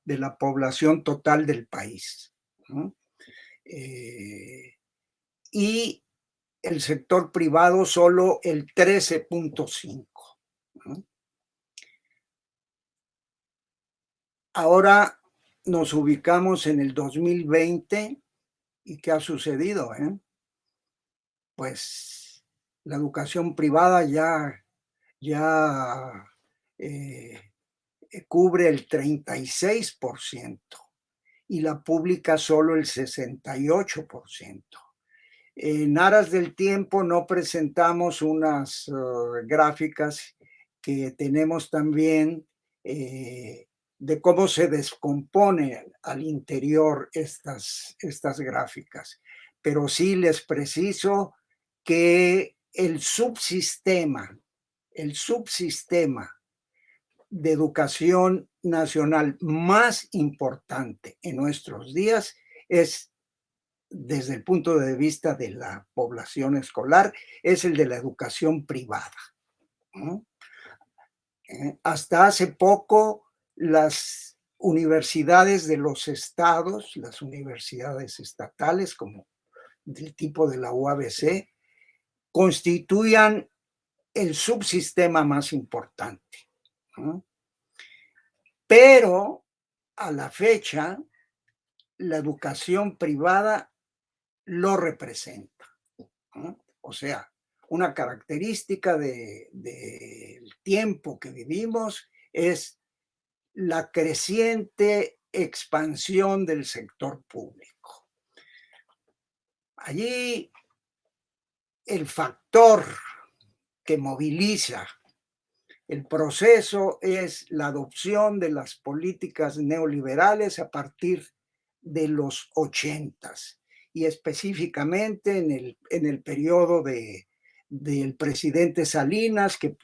Speaker 7: de la población total del país, ¿no? Y el sector privado solo el 13.5%, ¿no? Ahora nos ubicamos en el 2020 y ¿qué ha sucedido? Pues la educación privada ya cubre el 36% y la pública solo el 68%. En aras del tiempo no presentamos unas gráficas que tenemos también de cómo se descompone al interior estas gráficas. Pero sí les preciso que el subsistema de educación nacional más importante en nuestros días es, desde el punto de vista de la población escolar, es el de la educación privada, ¿no? Hasta hace poco, las universidades de los estados, las universidades estatales, como del tipo de la UABC, constituían el subsistema más importante, ¿no? Pero a la fecha, la educación privada lo representa, ¿no? O sea, una característica del tiempo que vivimos es la creciente expansión del sector público. Allí el factor que moviliza el proceso es la adopción de las políticas neoliberales a partir de los 80s y específicamente en el periodo del presidente Salinas, que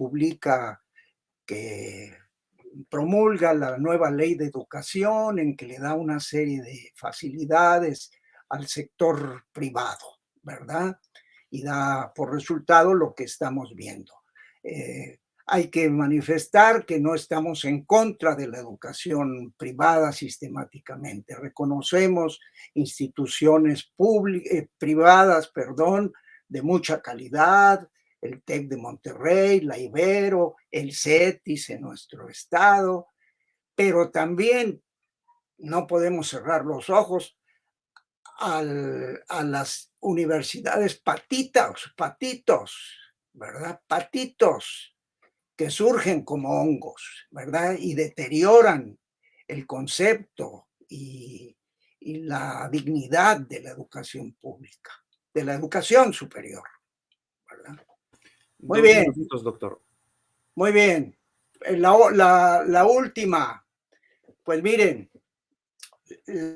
Speaker 7: promulga la nueva ley de educación, en que le da una serie de facilidades al sector privado, ¿verdad? Y da por resultado lo que estamos viendo. Hay que manifestar que no estamos en contra de la educación privada sistemáticamente. Reconocemos instituciones privadas, de mucha calidad, el TEC de Monterrey, la Ibero, el CETIS en nuestro estado, pero también no podemos cerrar los ojos a las universidades patitos, ¿verdad? Patitos, que surgen como hongos, ¿verdad? Y deterioran el concepto y la dignidad de la educación pública, de la educación superior, ¿verdad? Muy bien.
Speaker 1: 2 minutos, doctor.
Speaker 7: Muy bien. La última, pues miren,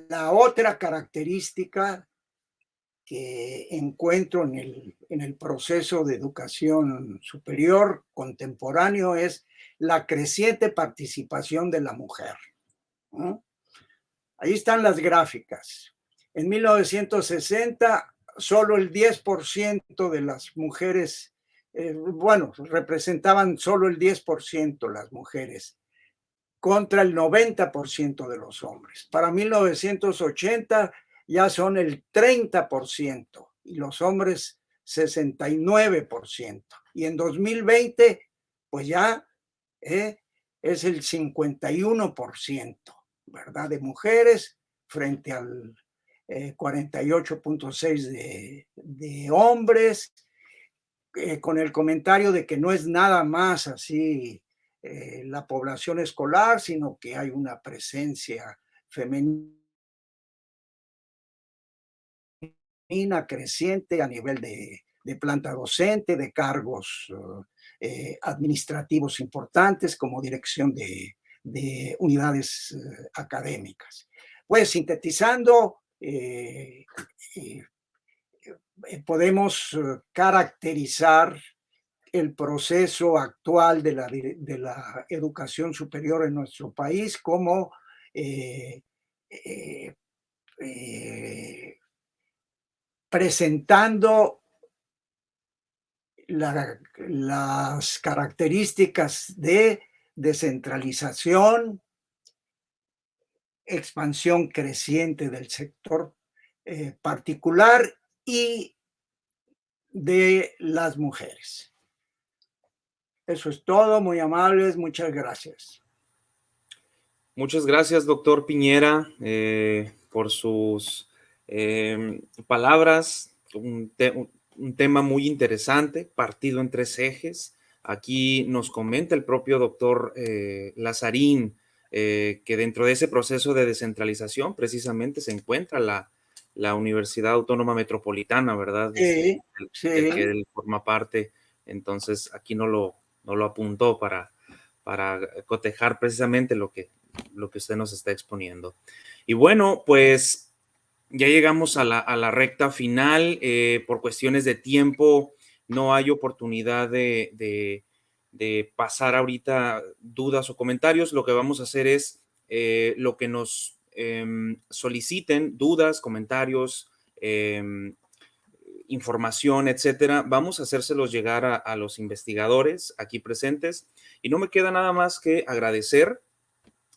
Speaker 7: la otra característica que encuentro en el proceso de educación superior contemporáneo es la creciente participación de la mujer, ¿no? Ahí están las gráficas. En 1960, solo el 10% de las mujeres, representaban solo el 10% las mujeres, contra el 90% de los hombres. Para 1980 ya son el 30% y los hombres 69%. Y en 2020, pues ya es el 51%, ¿verdad? De mujeres frente al 48.6% de hombres. con el comentario de que no es nada más así la población escolar, sino que hay una presencia femenina creciente a nivel de planta docente, de cargos administrativos importantes como dirección de unidades académicas. Pues sintetizando, podemos caracterizar el proceso actual de la educación superior en nuestro país como presentando las características de descentralización, expansión creciente del sector particular y de las mujeres. Eso es todo, muy amables, muchas gracias.
Speaker 1: Muchas gracias, doctor Piñera, por sus palabras. Un tema muy interesante, partido en 3 ejes. Aquí nos comenta el propio doctor Lazarín que dentro de ese proceso de descentralización precisamente se encuentra la Universidad Autónoma Metropolitana, ¿verdad?
Speaker 7: Sí,
Speaker 1: Del que él forma parte. Entonces, aquí no lo apuntó para cotejar precisamente lo que usted nos está exponiendo. Y bueno, pues ya llegamos a la recta final. Por cuestiones de tiempo, no hay oportunidad de pasar ahorita dudas o comentarios. Lo que vamos a hacer es lo que nos soliciten, dudas, comentarios, información, etcétera, vamos a hacérselos llegar a los investigadores aquí presentes. Y no me queda nada más que agradecer,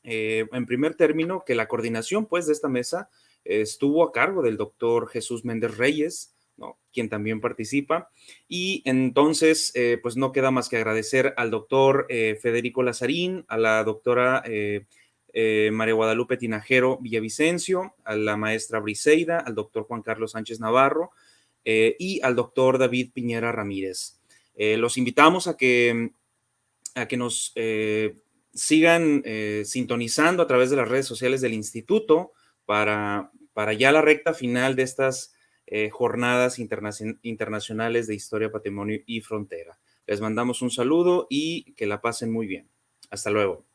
Speaker 1: en primer término, que la coordinación pues de esta mesa estuvo a cargo del doctor Jesús Méndez Reyes, ¿no?, quien también participa. Y entonces, pues no queda más que agradecer al doctor Federico Lazarín, a la doctora María Guadalupe Tinajero Villavicencio, a la maestra Briseida, al doctor Juan Carlos Sánchez Navarro y al doctor David Piñera Ramírez. Los invitamos a que nos sigan sintonizando a través de las redes sociales del instituto para ya la recta final de estas jornadas internacionales de historia, patrimonio y frontera. Les mandamos un saludo y que la pasen muy bien. Hasta luego.